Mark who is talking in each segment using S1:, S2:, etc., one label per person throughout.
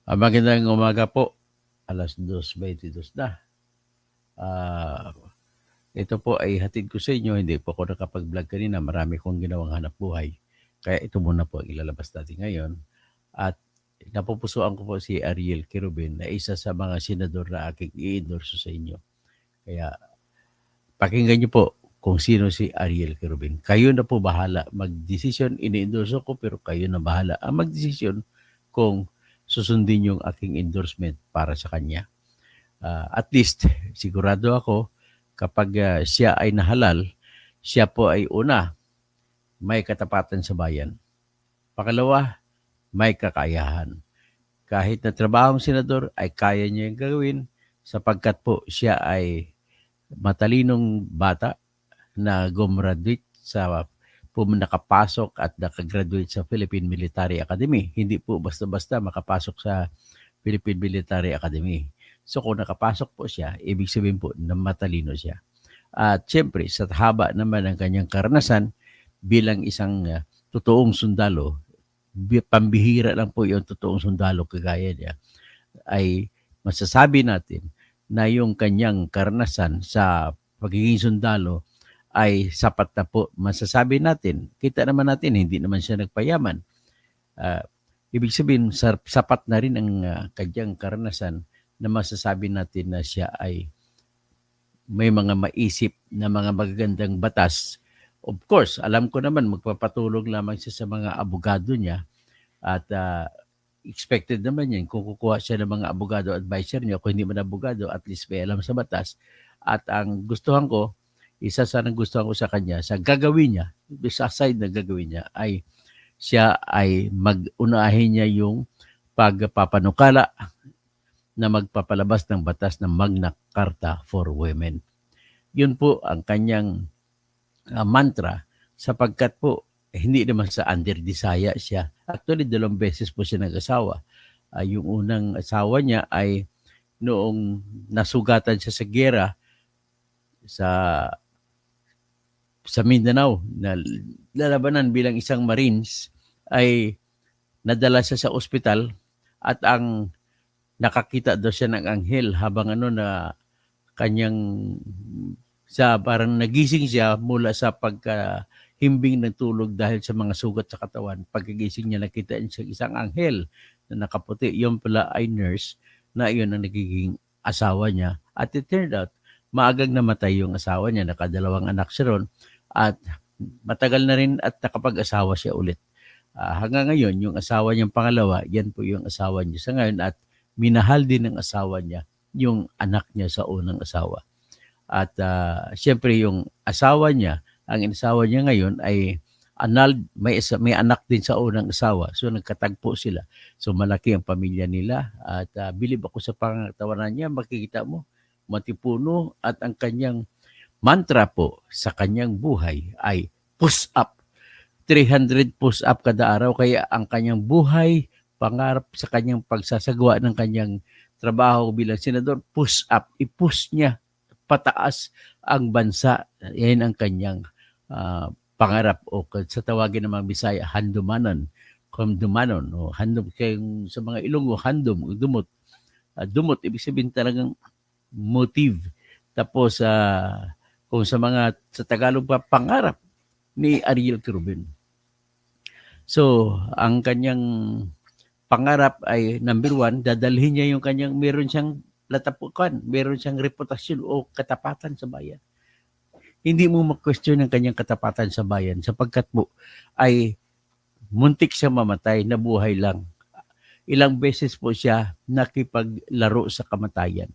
S1: Magandang umaga po. 2:22 na. Ah, ito po ay hatid ko sa inyo. Hindi po ako nakapag-vlog kanina. Marami kong ginawang hanap buhay. Kaya ito muna po ang ilalabas natin ngayon. At napupusuan ko po si Ariel Quirobin na isa sa mga senador na aking i-endorse sa inyo. Kaya pakinggan niyo po kung sino si Ariel Quirobin. Kayo na po bahala mag-desisyon. Ini-endorse ko pero kayo na bahala ang mag-desisyon kung susundin yung aking endorsement para sa kanya. At least sigurado ako kapag siya ay nahalal, siya po ay una, may katapatan sa bayan. Pangalawa, may kakayahan. Kahit na trabahong senador ay kaya niya yung gawin sapagkat po siya ay matalinong bata na gumraduate sa nakapasok at nakagraduate sa Philippine Military Academy. Hindi po basta-basta makapasok sa Philippine Military Academy. So kung nakapasok po siya, ibig sabihin po na matalino siya. At siyempre, sa haba naman ng kanyang karanasan bilang isang totoong sundalo, pambihira lang po yung totoong sundalo kagaya niya, ay masasabi natin na yung kanyang karanasan sa pagiging sundalo ay sapat na po. Masasabi natin, kita naman natin, hindi naman siya nagpayaman. Uh, Ibig sabihin, sapat na rin ang kanyang karanasan na masasabi natin na siya ay may mga maisip na mga magagandang batas. Of course, alam ko naman magpapatulong lamang siya sa mga abogado niya at expected naman yan kung kukuha siya ng mga abogado advisor niya. Kung hindi man abogado, at least may alam sa batas. At ang gustuhan ko, isa sa nagustuhan ko sa kanya, sa gagawin niya, sa side na gagawin niya, ay siya ay mag-unahin niya yung pagpapanukala na magpapalabas ng batas ng Magna Carta for Women. Yun po ang kanyang mantra sapagkat po hindi naman sa under desire siya. Actually, 2 beses po siya nag-asawa. Yung unang asawa niya ay noong nasugatan siya sa gera sa Mindanao na lalabanan bilang isang Marines ay nadala siya sa ospital at ang nakakita daw siya ng anghel habang na kanyang parang nagising siya mula sa pagkahimbing ng tulog dahil sa mga sugat sa katawan. Pagkagising niya nakita niya isang anghel na nakaputi. Yung pala ay nurse na iyon ang nagiging asawa niya. At it turned out, maagang namatay yung asawa niya. Nakadalawang anak siya ron. At matagal na rin at nakapag-asawa siya ulit. Hanggang ngayon, yung asawa niyang pangalawa, yan po yung asawa niya sa ngayon at minahal din ng asawa niya yung anak niya sa unang asawa. At siyempre yung asawa niya, ang asawa niya ngayon ay may anak din sa unang asawa. So nagkatagpo sila. So malaki ang pamilya nila at bilib ako sa pangatawanan niya, makikita mo, matipuno at ang kanyang mantra po sa kanyang buhay ay push up. 300 push up kada araw kaya ang kanyang buhay, pangarap sa kanyang pagsasagawa ng kanyang trabaho bilang senador, push up, i-push niya pataas ang bansa. Yan ang kanyang pangarap o sa tawagin ng mga Bisaya, handumanon, kumdumanon o handom kayong sa mga Ilonggo, handom, dumot. Dumot, ibig sabihin talagang motive. Tapos kung sa Tagalog pa, pangarap ni Ariel Quirobin. So, ang kanyang pangarap ay number 1, dadalhin niya yung kanyang, meron siyang latapukan, meron siyang reputasyon o katapatan sa bayan. Hindi mo ma-question ang kanyang katapatan sa bayan sapagkat po ay muntik siya mamatay, nabuhay lang. Ilang beses po siya nakipaglaro sa kamatayan.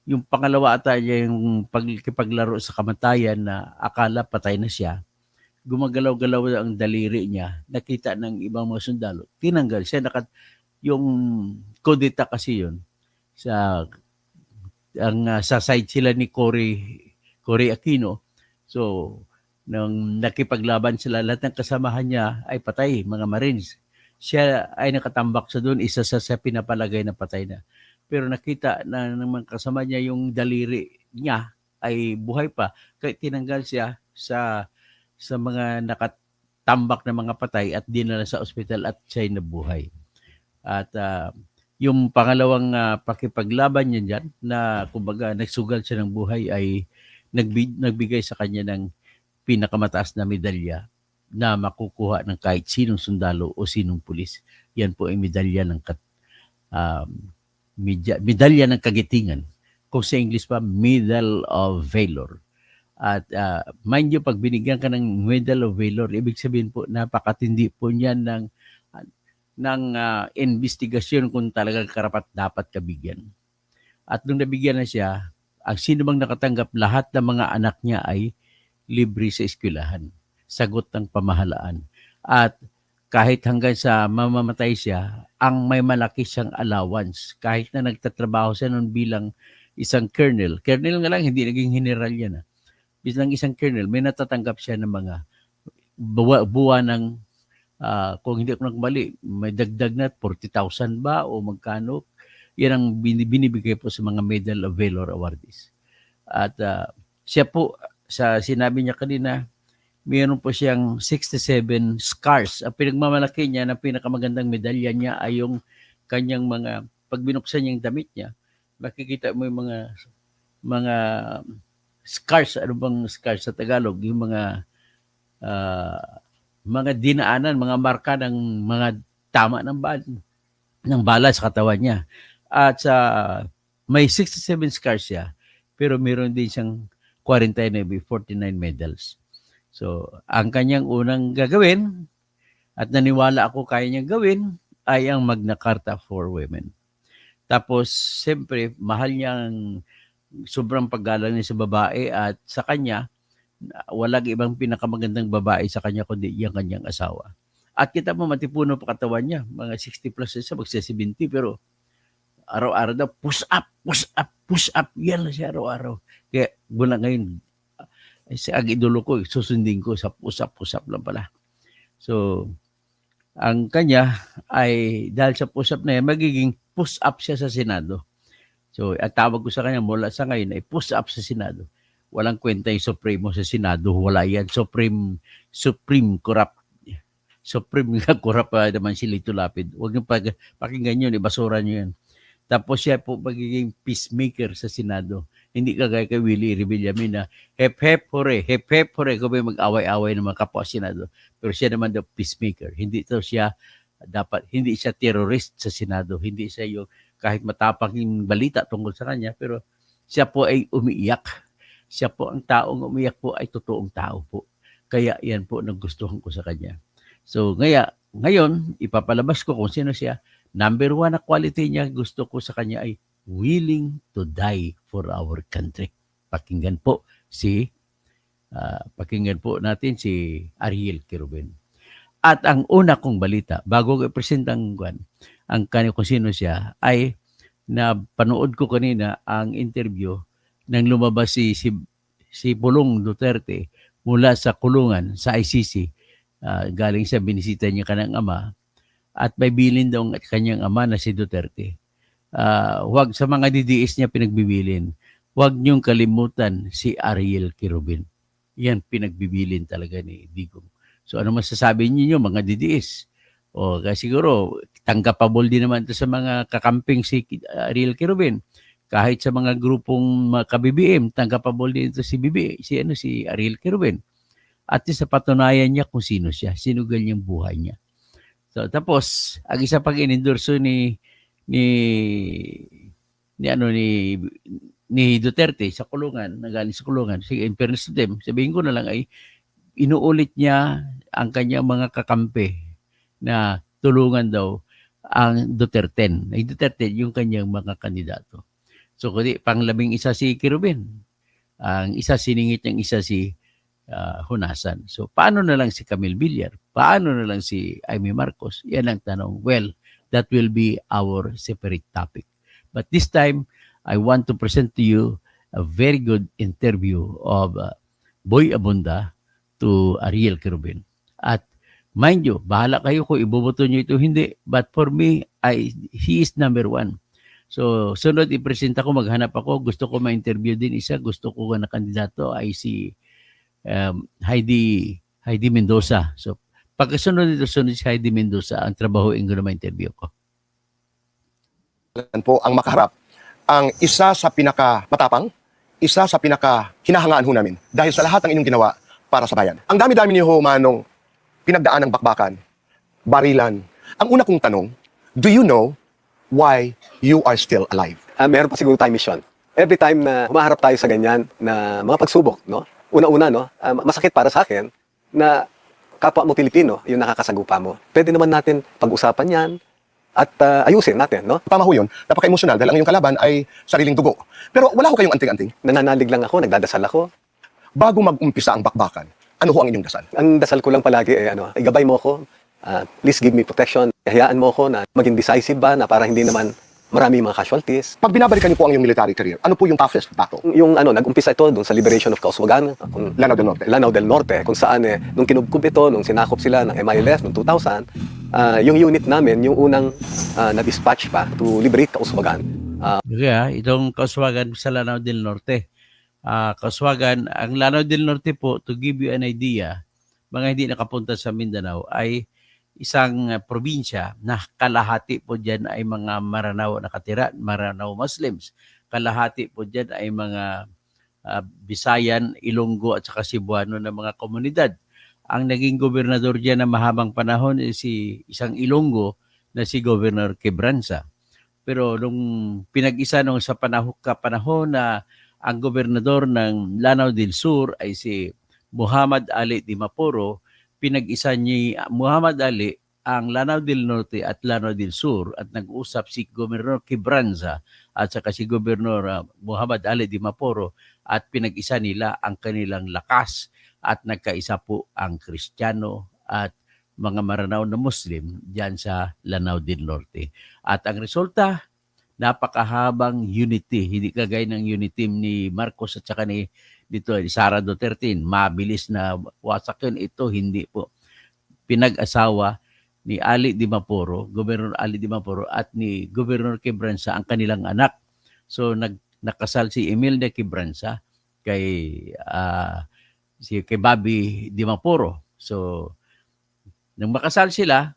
S1: Yung pangalawa ata niya yung pagkipaglaro sa kamatayan na akala patay na siya, gumagalaw-galaw ang daliri niya, nakita ng ibang mga sundalo, tinanggal siya. Yung kudeta kasi yun, sa side sila ni Cory Aquino. So, nang nakipaglaban sila, lahat ng kasamahan niya ay patay, mga Marines. Siya ay nakatambak sa doon, isa sa pinapalagay na patay na. Pero nakita na ng mga kasama niya yung daliri niya ay buhay pa. Kaya tinanggal siya sa mga nakatambak na mga patay at dinala sa ospital at siya'y nabuhay. At Yung pangalawang pakipaglaban niya dyan, na kumbaga nagsugal siya ng buhay, ay nagbigay sa kanya ng pinakamataas na medalya na makukuha ng kahit sinong sundalo o sinong pulis. Yan po ay medalya ng um, medalya ng kagitingan. Kung sa English pa, Medal of Valor. At mind you, pag binigyan ka ng Medal of Valor, ibig sabihin po, napakatindi po niyan ng investigasyon kung talagang karapat dapat kabigyan. At nung nabigyan na siya, ang sino bang nakatanggap, lahat ng mga anak niya ay libre sa eskwelahan. Sagot ng pamahalaan. At kahit hanggang sa mamamatay siya, ang may malaki siyang allowance. Kahit na nagtatrabaho siya noon bilang isang colonel. Colonel nga lang, hindi naging general yan. Bilang isang colonel, may natatanggap siya ng mga buwan ng, kung hindi ako nagmali, may dagdag na 40,000 ba o magkano. Yan ang binibigay po sa mga Medal of Valor awardees. At siya po, sa sinabi niya kanina, mayroon po siyang 67 scars. Ang pinagmamalaki niya na pinakamagandang medalya niya ay yung kanyang mga, pag binuksan niya yung damit niya, makikita mo yung mga scars. Ano bang scars sa Tagalog? Yung mga dinaanan, mga marka ng mga tama ng bala sa katawan niya. At may 67 scars siya, pero meron din siyang 49 medals. So, ang kanyang unang gagawin, at naniwala ako kaya niyang gawin, ay ang Magna Carta for Women. Tapos, siyempre, mahal niyang sobrang paggalang niya sa babae, at sa kanya, walang ibang pinakamagandang babae sa kanya kundi yung kanyang asawa. At kita mo, matipuno pa katawan niya. Mga 60 plus siya, magsa-70, pero araw-araw daw, push up, push up, push up. Yan lang siya araw-araw. Kaya mula ngayon, ang idolo ko, susundin ko sa push up lang pala. So, ang kanya ay, dahil sa push up na yan, magiging push up siya sa Senado. So, ang tawag ko sa kanya mula sa ngayon ay push up sa Senado. Walang kwenta yung Supremo sa Senado. Wala yan. Supreme corrupt. Supreme nga corrupt naman si Lito Lapid. Huwag nyo pakinggan yun, ibasura nyo yan. Tapos siya po magiging peacemaker sa Senado. Hindi kagaya kay Willie Revillamin na hep hore, kung may mag-away-away ng mga kapwa Senado. Pero siya naman daw peacemaker. Hindi siya terrorist sa Senado. Hindi siya yung kahit matapang yung balita tungkol sa kanya, pero siya po ay umiiyak. Siya po, ang taong umiiyak po ay totoong tao po. Kaya yan po nagustuhan ko sa kanya. So ngayon, ipapalabas ko kung sino siya. Number one na quality niya, gusto ko sa kanya ay willing to die for our country. Pakinggan po natin si Ariel Quirobin. At ang una kong balita, bago ko i-present ang kung sino siya, ay napanood ko kanina ang interview nang lumabas si Pulong Duterte mula sa kulungan sa ICC. Galing sa binisita niya kanang ama, at may bilin daw ang kanyang ama na si Duterte. Huwag sa mga DDS niya pinagbibilin. Huwag niyong kalimutan si Ariel Quirobin. Yan pinagbibilin talaga ni Digong. So ano masasabi niyo mga DDS? O kasi siguro tanggapable din naman ito sa mga kakamping si Ariel Quirobin. Kahit sa mga grupong ka-BBM, tanggapable din ito si Ariel Quirobin. At sa patunayan niya kung sino siya, sinugal niyang buhay niya. So tapos ang isa pang inendorso ni Duterte sa kulungan, nagaling sa kulungan, sige, in fairness to them, sabihin ko na lang ay inuulit niya ang kanyang mga kakampi na tulungan daw ang Duterte. Ay Duterte yung kanyang mga kandidato. So kundi pang-11 si Quirobin. Ang isa siningit niyang isa si Hunasan. So paano na lang si Camille Villar? Paano na lang si Amy Marcos? Yan ang tanong. Well, that will be our separate topic. But this time, I want to present to you a very good interview of Boy Abunda to Ariel Quirobin. At mind you, bahala kayo kung iboboto nyo ito hindi. But for me, he is number one. So, sunod ipresenta ko, maghanap ako. Gusto ko ma-interview din isa. Gusto ko na kandidato ay si Heidi Mendoza. So, pagkasunod si Heidi Mendoza, ang trabahoin ko na ma-interview ko.
S2: po ang makaharap ang isa sa pinakamatapang, isa sa pinaka-hinahangaan ho namin dahil sa lahat ng inyong ginawa para sa bayan. Ang dami-dami niyo ho, Manong, pinagdaan ng bakbakan, barilan. Ang una kong tanong, do you know why you are still alive?
S3: Meron pa siguro time mission. Every time na humaharap tayo sa ganyan na mga pagsubok, no? Una-una, no? Masakit para sa akin na kapwa mo Pilipino yung nakakasagupa mo. Pwede naman natin pag-usapan yan at ayusin natin, no?
S2: Tama ho yun, napaka-emosyonal dahil ang iyong kalaban ay sariling dugo. Pero wala ho kayong anting-anting.
S3: Nananalig lang ako, nagdadasal ako.
S2: Bago mag-umpisa ang bakbakan, ano ho ang inyong dasal?
S3: Ang dasal ko lang palagi igabay mo ako. Please give me protection. Hayaan mo ako na maging decisive ba na para hindi naman marami mga casualties.
S2: Pag binabalikan niyo po ang iyong military career, ano po yung toughest battle?
S3: Yung nag-umpisa ito doon sa Liberation of Kauswagan,
S2: Lanao del Norte.
S3: Lanao del Norte, kung saan nung kinubkub ito, nung sinakop sila ng MILF noong 2000, yung unit namin, yung unang na-dispatch pa to liberate Kauswagan.
S1: Kaya itong Kauswagan sa Lanao del Norte. Kauswagan, ang Lanao del Norte po, to give you an idea, mga hindi nakapunta sa Mindanao, ay isang probinsya na kalahati po dyan ay mga Maranao nakatira, Maranao Muslims. Kalahati po dyan ay mga Bisayan, Ilonggo at saka Cebuano na mga komunidad. Ang naging gobernador dyan na mahabang panahon ay isang Ilonggo na si Governor Quebranza. Pero nung pinag-isa nung sa panahon na ang gobernador ng Lanao del Sur ay si Muhammad Ali Dimapuro, pinag-isa ni Muhammad Ali ang Lanao del Norte at Lanao del Sur at nag-usap si Governor Quebranza at saka si Governor Muhammad Ali Dimapuro at pinag-isa nila ang kanilang lakas at nagkaisa po ang Kristiyano at mga Maranao na Muslim diyan sa Lanao del Norte. At ang resulta, napakahabang unity, hindi kagaya ng unity ni Marcos at saka ni Sara Duterte, mabilis na wasak yun. Ito hindi po. Pinag-asawa ni Ali Dimapuro, Governor Ali Dimapuro at ni Governor Quebranza ang kanilang anak. So nakasal si Imelda Quebranza kay Bobby Dimapuro. So nang makasal sila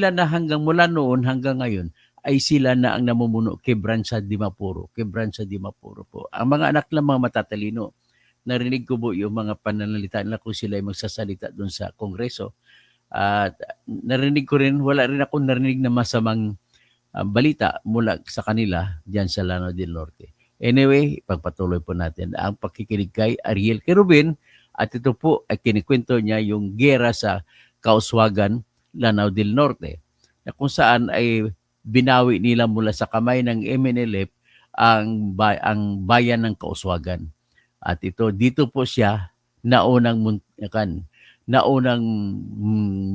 S1: na hanggang mula noon hanggang ngayon ay sila na ang namumuno, Quebranza Dimapuro. Quebranza Dimapuro po. Ang mga anak lang mga matatalino. Narinig ko po yung mga pananalita nila kung sila ay magsasalita doon sa Kongreso. At narinig ko rin, wala rin ako narinig na masamang balita mula sa kanila diyan sa Lanao del Norte. Anyway, pagpatuloy po natin ang pakikinig kay Ariel Querubin at ito po ay kinikwento niya yung gera sa Kauswagan, Lanao del Norte na kung saan ay binawi nila mula sa kamay ng MNLF ang bayan ng Kauswagan. At dito po siya naunang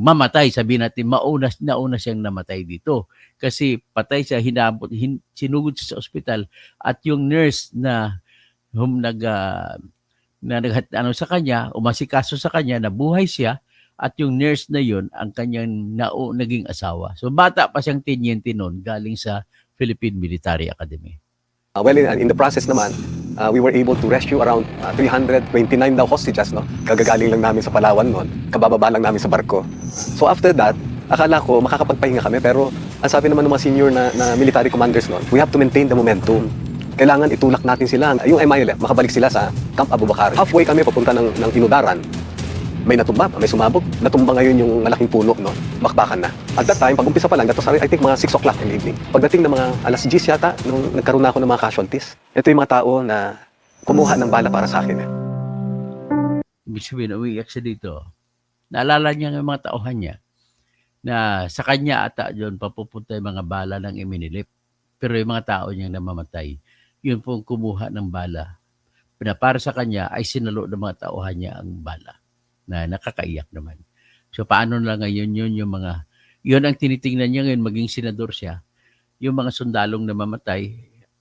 S1: mamatay, sabihin natin nauna siyang namatay dito kasi patay siya, sinugod siya sa ospital at yung nurse na sa kanya, umasikaso sa kanya, nabuhay siya at yung nurse na yun ang kanyang naging asawa. So bata pa siyang tenyente noon galing sa Philippine Military Academy.
S3: Well, in the process naman, we were able to rescue around 329 daw hostages, no? Kagagaling lang namin sa Palawan noon, kabababa lang namin sa barko. So after that, akala ko makakapagpahinga kami, pero ang sabi naman ng mga senior na military commanders noon, we have to maintain the momentum. Kailangan itulak natin sila. Yung MILF, makabalik sila sa Camp Abu Bakar. Halfway kami papunta ng Inudaran. May natumba, may sumabog. Natumba ngayon yung malaking puno, no? Bakbakan na. At that time, pag-umpisa pa lang, that was I think mga 6 o'clock in the evening. Pagdating ng mga alas 10 yata, nung nagkaroon na ako ng mga casualties, ito yung mga tao na kumuha ng bala para sa akin.
S1: Ibig sabihin, umiiyak siya dito. Naalala niya ng mga tauhan niya na sa kanya ata doon papupunta yung mga bala ng iminilip. Pero yung mga tao niyang namamatay, yun pong kumuha ng bala. Na para sa kanya ay sinalo ng mga tauhan niya ang bala. Na nakakaiyak naman. So paano na ngayon yun ang tinitingnan niya ngayon maging senador siya, yung mga sundalong namamatay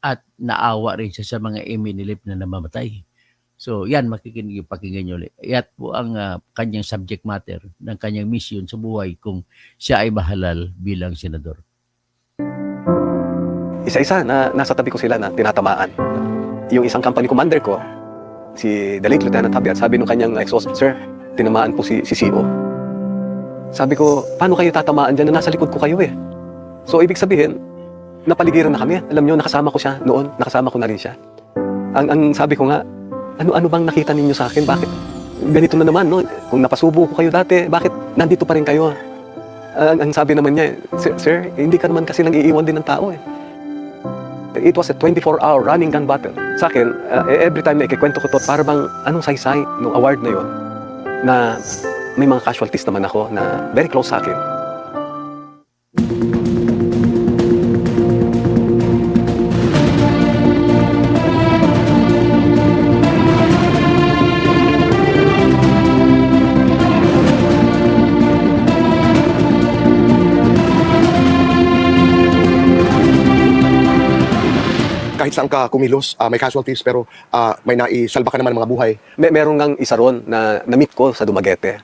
S1: at naawa rin siya sa mga eminilip na namamatay. So yan, pakinggan niyo ulit. Yan po ang kanyang subject matter ng kanyang mission sa buhay kung siya ay mahalal bilang senador.
S3: Isa-isa na nasa tabi ko sila na tinatamaan. Yung isang company commander ko, si the late Lieutenant Habiat, sabi nung kanyang ex-officer, "Sir, tinamaan po si CO." Sabi ko, paano kayo tatamaan dyan na nasa likod ko kayo eh? So, ibig sabihin, napaligiran na kami. Alam nyo, nakasama ko siya noon. Nakasama ko na rin siya. Ang sabi ko nga, ano bang nakita ninyo sa akin? Bakit ganito na naman, no? Kung napasubo ko kayo dati, bakit nandito pa rin kayo? Ang sabi naman niya, sir, hindi ka naman kasi nang iiwan din ng tao eh. It was a 24-hour running gun battle. Sa akin, every time na ikikwento ko to, para bang anong saysay ng award na yon na may mga casualties naman ako na very close sa akin.
S2: Kahit saan ka kumilos, may casualties, pero may naisalba ka naman ng mga buhay.
S3: Meron ngang isa ron na na-meet ko sa Dumaguete.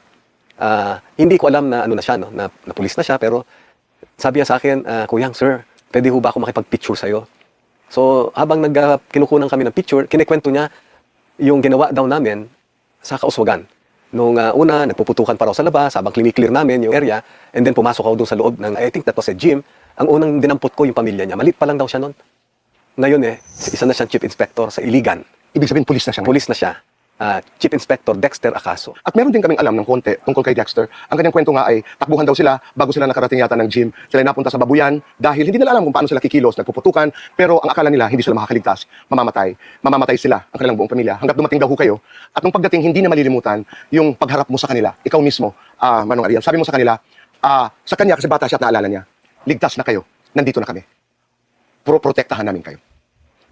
S3: Hindi ko alam na ano na siya, no? na pulis na siya, pero sabi niya sa akin, Kuyang, sir, pwede ho ba ako makipag-picture sa'yo? So, habang kinukunan kami ng picture, kinikwento niya yung ginawa daw namin sa Kauswagan. Nung una, nagpuputukan pa raw sa labas, habang kliniklear namin yung area, and then pumasok ako doon sa loob ng, I think that was a gym. Ang unang dinampot ko yung pamilya niya. Malit pa lang daw siya noon. Ngayon isa na siyang chief inspector sa Iligan.
S2: Ibig sabihin, pulis na siya.
S3: Pulis na siya. Chief Inspector Dexter Acaso.
S2: At meron din kaming alam ng konti tungkol kay Dexter. Ang kanyang kwento nga ay takbuhan daw sila bago sila nakarating yata ng gym. Sila ay napunta sa babuyan dahil hindi nila alam kung paano sila kikilos, nagpuputukan, pero ang akala nila hindi sila makakaligtas, mamamatay. Mamamatay sila, ang kanilang buong pamilya. Hanggat dumating daw ho kayo. At nung pagdating, hindi na malilimutan yung pagharap mo sa kanila. Ikaw mismo, Manong Ariel, sabi mo sa kanila, sa kanya kasi bata siya at naalala niya, ligtas na kayo, nandito na kami. Protektahan namin kayo.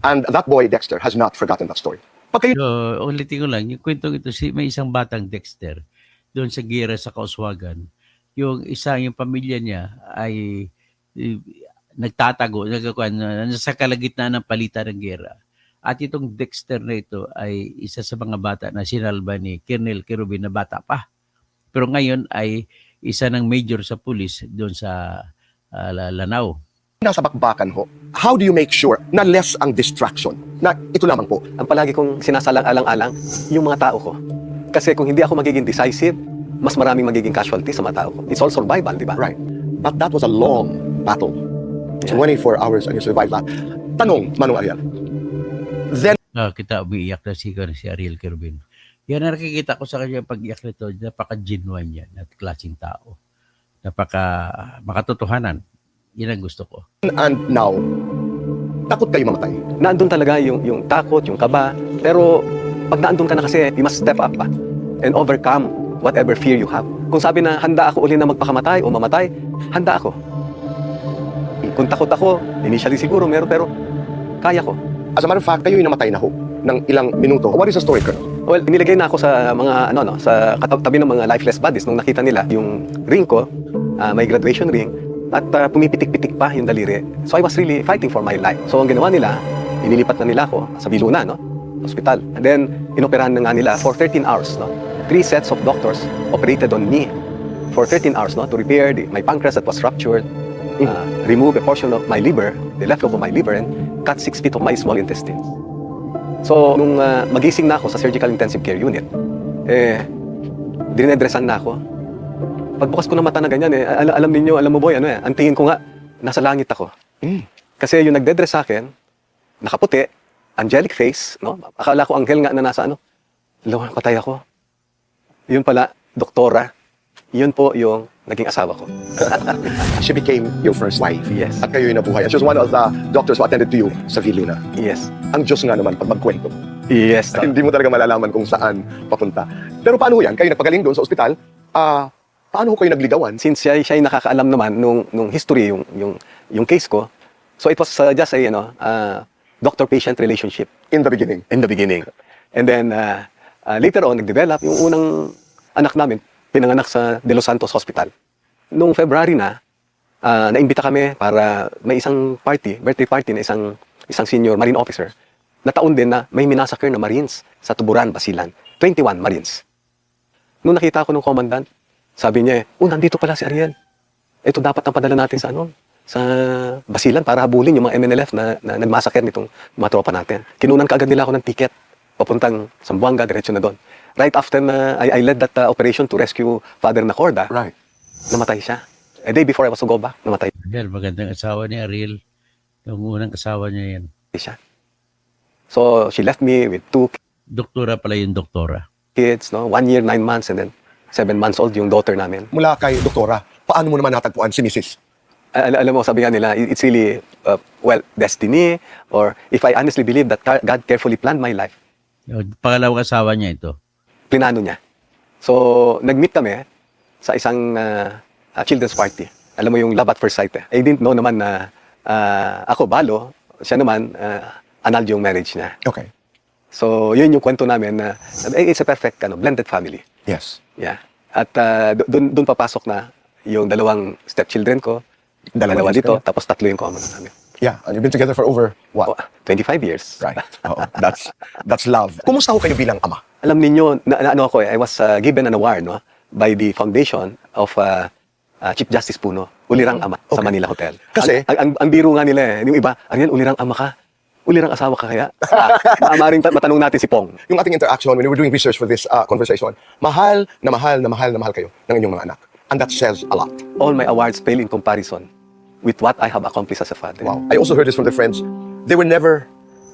S2: And that boy, Dexter, has not forgotten that story. Pag kayo
S1: So, ulitin ko lang, yung kwentong ito, may isang batang Dexter doon sa gira sa Kauswagan. Yung pamilya niya ay nagtatago, nasa kalagitnaan ng palitan ng gera. At itong Dexter na ito ay isa sa mga bata na sinalba ni Colonel Kerubin na bata pa. Pero ngayon ay isa ng major sa pulis doon sa Lanao.
S2: nasa bakbakan ho, how do you make sure na less ang distraction? Na ito lamang po.
S3: Ang palagi kong sinasalang-alang-alang, yung mga tao ko. Kasi kung hindi ako magiging decisive, mas maraming magiging casualty sa mga tao ko. It's all survival, di ba?
S2: Right. But that was a long battle. 24 hours and you survived that. Tanong, Manong Ariel. Then,
S1: Kita umiiyak na si Ariel Kerubin. Yan ang nakikita ko sa kanya pag-iyak nito, napaka-genuine yan at klaseng tao. Makatotohanan. Yan ang gusto ko.
S2: and now, takot kayo mamatay.
S3: Naandun talaga yung takot, yung kaba. Pero pag naandun ka na kasi, you must step up pa and overcome whatever fear you have. Kung sabi na handa ako uli na magpakamatay o mamatay, handa ako. Kung takot ako, initially siguro meron, pero kaya ko.
S2: As a matter of fact, kayo yung namatay na ho ng ilang minuto. What is the story, Colonel?
S3: Well, binilagay na ako sa mga sa katabi ng mga lifeless bodies nung nakita nila yung ring ko, may graduation ring, at pumipitik-pitik pa yung daliri. So I was really fighting for my life. So ang ginawa nila, inilipat na nila ako sa Viluna, hospital. And then inoperahan na nga nila for 13 hours, 3 sets of doctors operated on me for 13 hours, to repair my pancreas that was ruptured, remove a portion of my liver, the left of my liver, and cut 6 feet of my small intestines. So, nung magising na ako sa surgical intensive care unit, dinedresan na ako. Pagbukas ko ng mata na ganyan, alam mo boy, ang tingin ko nga, nasa langit ako. Kasi yung nagdedress sa akin, nakaputi, angelic face, akala ko anghel nga na nasa patay ako. Yun pala, doktora. Yun po yung naging asawa ko.
S2: She became your first wife.
S3: Yes.
S2: At kayo yung nabuhay. And she was one of the doctors who attended to you sa Viluna.
S3: Yes.
S2: Ang Diyos nga naman pag magkwento.
S3: Yes.
S2: Hindi mo talaga malalaman kung saan papunta. Pero paano yan? Kayo nagpagaling doon sa ospital, paano ho kayo nagligawan?
S3: Since siya yung nakakaalam naman nung history, yung case ko, so it was just a doctor-patient relationship.
S2: In the beginning.
S3: In the beginning. And then, later on, nag-develop yung unang anak namin, pinanganak sa De Los Santos Hospital. Noong February naimbita kami para may isang birthday party na isang senior marine officer. Nataon din na may minasakir na Marines sa Tuburan, Basilan. 21 Marines. Noong nakita ko ng commandant, sabi niya, nandito pala si Ariel. Ito dapat ang padala natin sa Basilan para habulin yung mga MNLF na nagmasakir nitong mga tropa natin. Kinunan kaagad nila ako ng ticket papuntang Zamboanga, diretso na doon. Right after I led that operation to rescue Father Nacorda,
S2: Right.
S3: namatay siya. A day before I was to go back, namatay.
S1: Dahil magandang asawa ni Ariel. Yung unang kasawa niya yan.
S3: siya. So, she left me with 2
S1: Doktora pala yung doktora.
S3: kids, no? 1 year, 9 months, and then 7 months old yung daughter namin.
S2: Mula kay doktora, paano mo naman natagpuan si Mrs.?
S3: Alam mo, sabi nga nila, it's really, well, destiny, or if I honestly believe that God carefully planned my life,
S1: Yung pangalawang kasawa niya ito.
S3: plinano niya. So, nag-meet kami sa isang children's party. Alam mo yung love at first sight. I didn't know naman na ako balo, siya naman, anal yung marriage niya.
S2: Okay.
S3: So, yun yung kwento namin na it's a perfect blended family.
S2: Yes.
S3: Yeah. At doon papasok na yung dalawang stepchildren ko, dalawa
S2: years
S3: dito,
S2: kayo?
S3: tapos 3 yung common namin.
S2: Yeah, and you've been together for over what?
S3: 25 years.
S2: Right. Oo, that's love. Kumusta ho kayo bilang ama?
S3: Alam ninyo, na ano ako I was given an award no, by the foundation of Chief Justice Puno, Ulirang Ama sa
S2: Okay.
S3: Manila Hotel.
S2: Kasi?
S3: Ang biro nga nila yung iba, Ariel, ulirang ama ka. Ulirang asawa ka kaya? Maaaring matanong natin si Pong.
S2: Yung ating interaction when we were doing research for this conversation, mahal na mahal na mahal na mahal kayo ng inyong mga anak. And that says a lot.
S3: All my awards pale in comparison with what I have accomplished as a father.
S2: Wow. I also heard this from their friends. They were never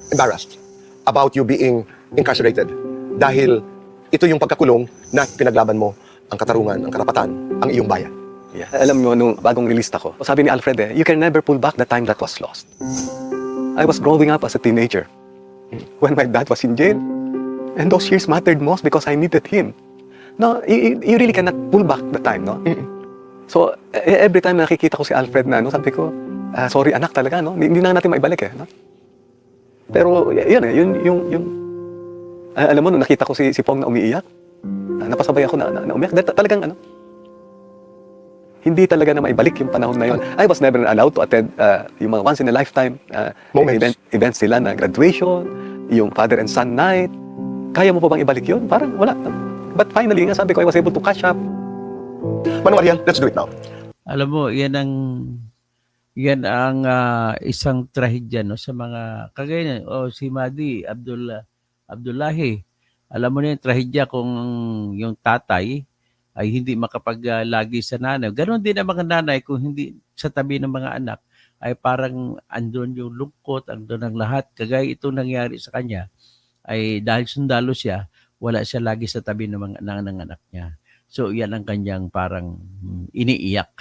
S2: embarrassed about you being incarcerated dahil ito yung pagkakulong na pinaglaban mo ang katarungan, ang karapatan, ang iyong bayan.
S3: Yeah. Alam mo, nung bagong release ako, sabi ni Alfred you can never pull back the time that was lost. I was growing up as a teenager when my dad was in jail. And those years mattered most because I needed him. No, you really cannot pull back the time, no? So, every time nakikita ko si Alfred na, sabi ko, sorry anak talaga, no? Hindi na natin maibalik no? Pero, yun yung alam mo, nung nakita ko si Pong na umiiyak, napasabay ako na umiyak. Talagang, hindi talaga na maibalik yung panahon na yun. I was never allowed to attend yung mga once in a lifetime
S2: Moments.
S3: events nila na graduation, yung father and son night. Kaya mo pa bang ibalik yun? Parang wala. But finally, nga sabi ko, I was able to catch up.
S2: Manong Ariel, let's do it now.
S1: Alam mo, yan ang isang trahedya no sa mga kagaya si Madi Abdullahi. Alam mo na yung trahedya kung yung tatay ay hindi makapaglagi sa nanay. Ganon din ang mga nanay kung hindi sa tabi ng mga anak ay parang andun yung lungkot, andun ang lahat. Kagaya ito nangyari sa kanya ay dahil sundalo siya, wala siya lagi sa tabi ng mga ng anak niya. So yan ang kanyang parang iniiyak.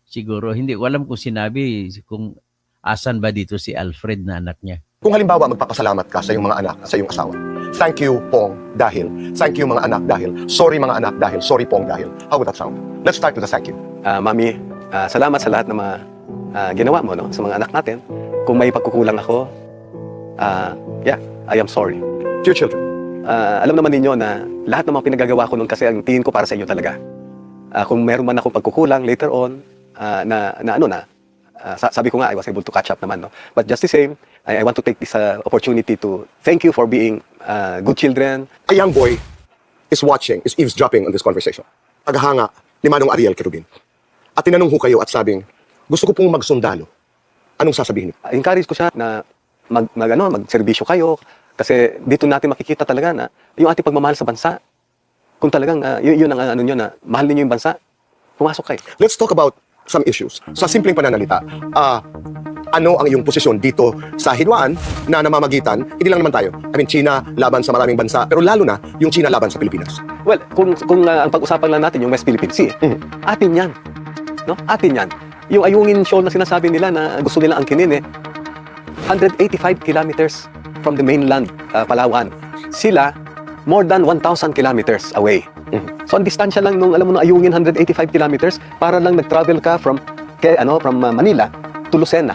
S1: Siguro hindi ko alam kung sinabi kung asan ba dito si Alfred na anak niya.
S2: Kung halimbawa magpapasalamat ka sa iyong mga anak, sa iyong asawa. Thank you, Pong, dahil. Thank you, mga anak, dahil. Sorry, mga anak, dahil. Sorry, Pong, dahil. How would that sound? Let's start with a thank you.
S3: Mami, salamat sa lahat ng mga ginawa mo no, sa mga anak natin. Kung may pagkukulang ako, yeah, I am sorry.
S2: To your children.
S3: Alam naman ninyo na lahat ng mga pinagagawa ko noon kasi ang tingin ko para sa inyo talaga. Kung meron man akong pagkukulang later on, sabi ko nga, I was able to catch up naman. No? But just the same, I want to take this opportunity to thank you for being good children.
S2: A young boy is watching, is eavesdropping on this conversation. Paghanga ni Manong Ariel Kerubin. At tinanong ho kayo at sabing, gusto ko pong magsundalo. Anong sasabihin niyo?
S3: Encourage ko siya na magserbisyo kayo kasi dito natin makikita talaga na yung ating pagmamahal sa bansa. Kung talagang yun ang nyo na mahal niyo yung bansa, pumasok kayo.
S2: Let's talk about some issues. Sa simpleng pananalita, ano ang iyong posisyon dito sa hidwaan na namamagitan, hindi lang naman tayo. I mean, China laban sa maraming bansa, pero lalo na yung China laban sa Pilipinas.
S3: Well, kung ang pag-usapan lang natin yung West Philippine Sea, atin yan. No? Atin yan. Yung Ayungin Shoal na sinasabi nila na gusto nila angkinin 185 kilometers from the mainland, Palawan. Sila, more than 1,000 kilometers away. So, ang distansya lang nung, alam mo, nung Ayungin, 185 kilometers, para lang nag-travel ka from Manila to Lucena.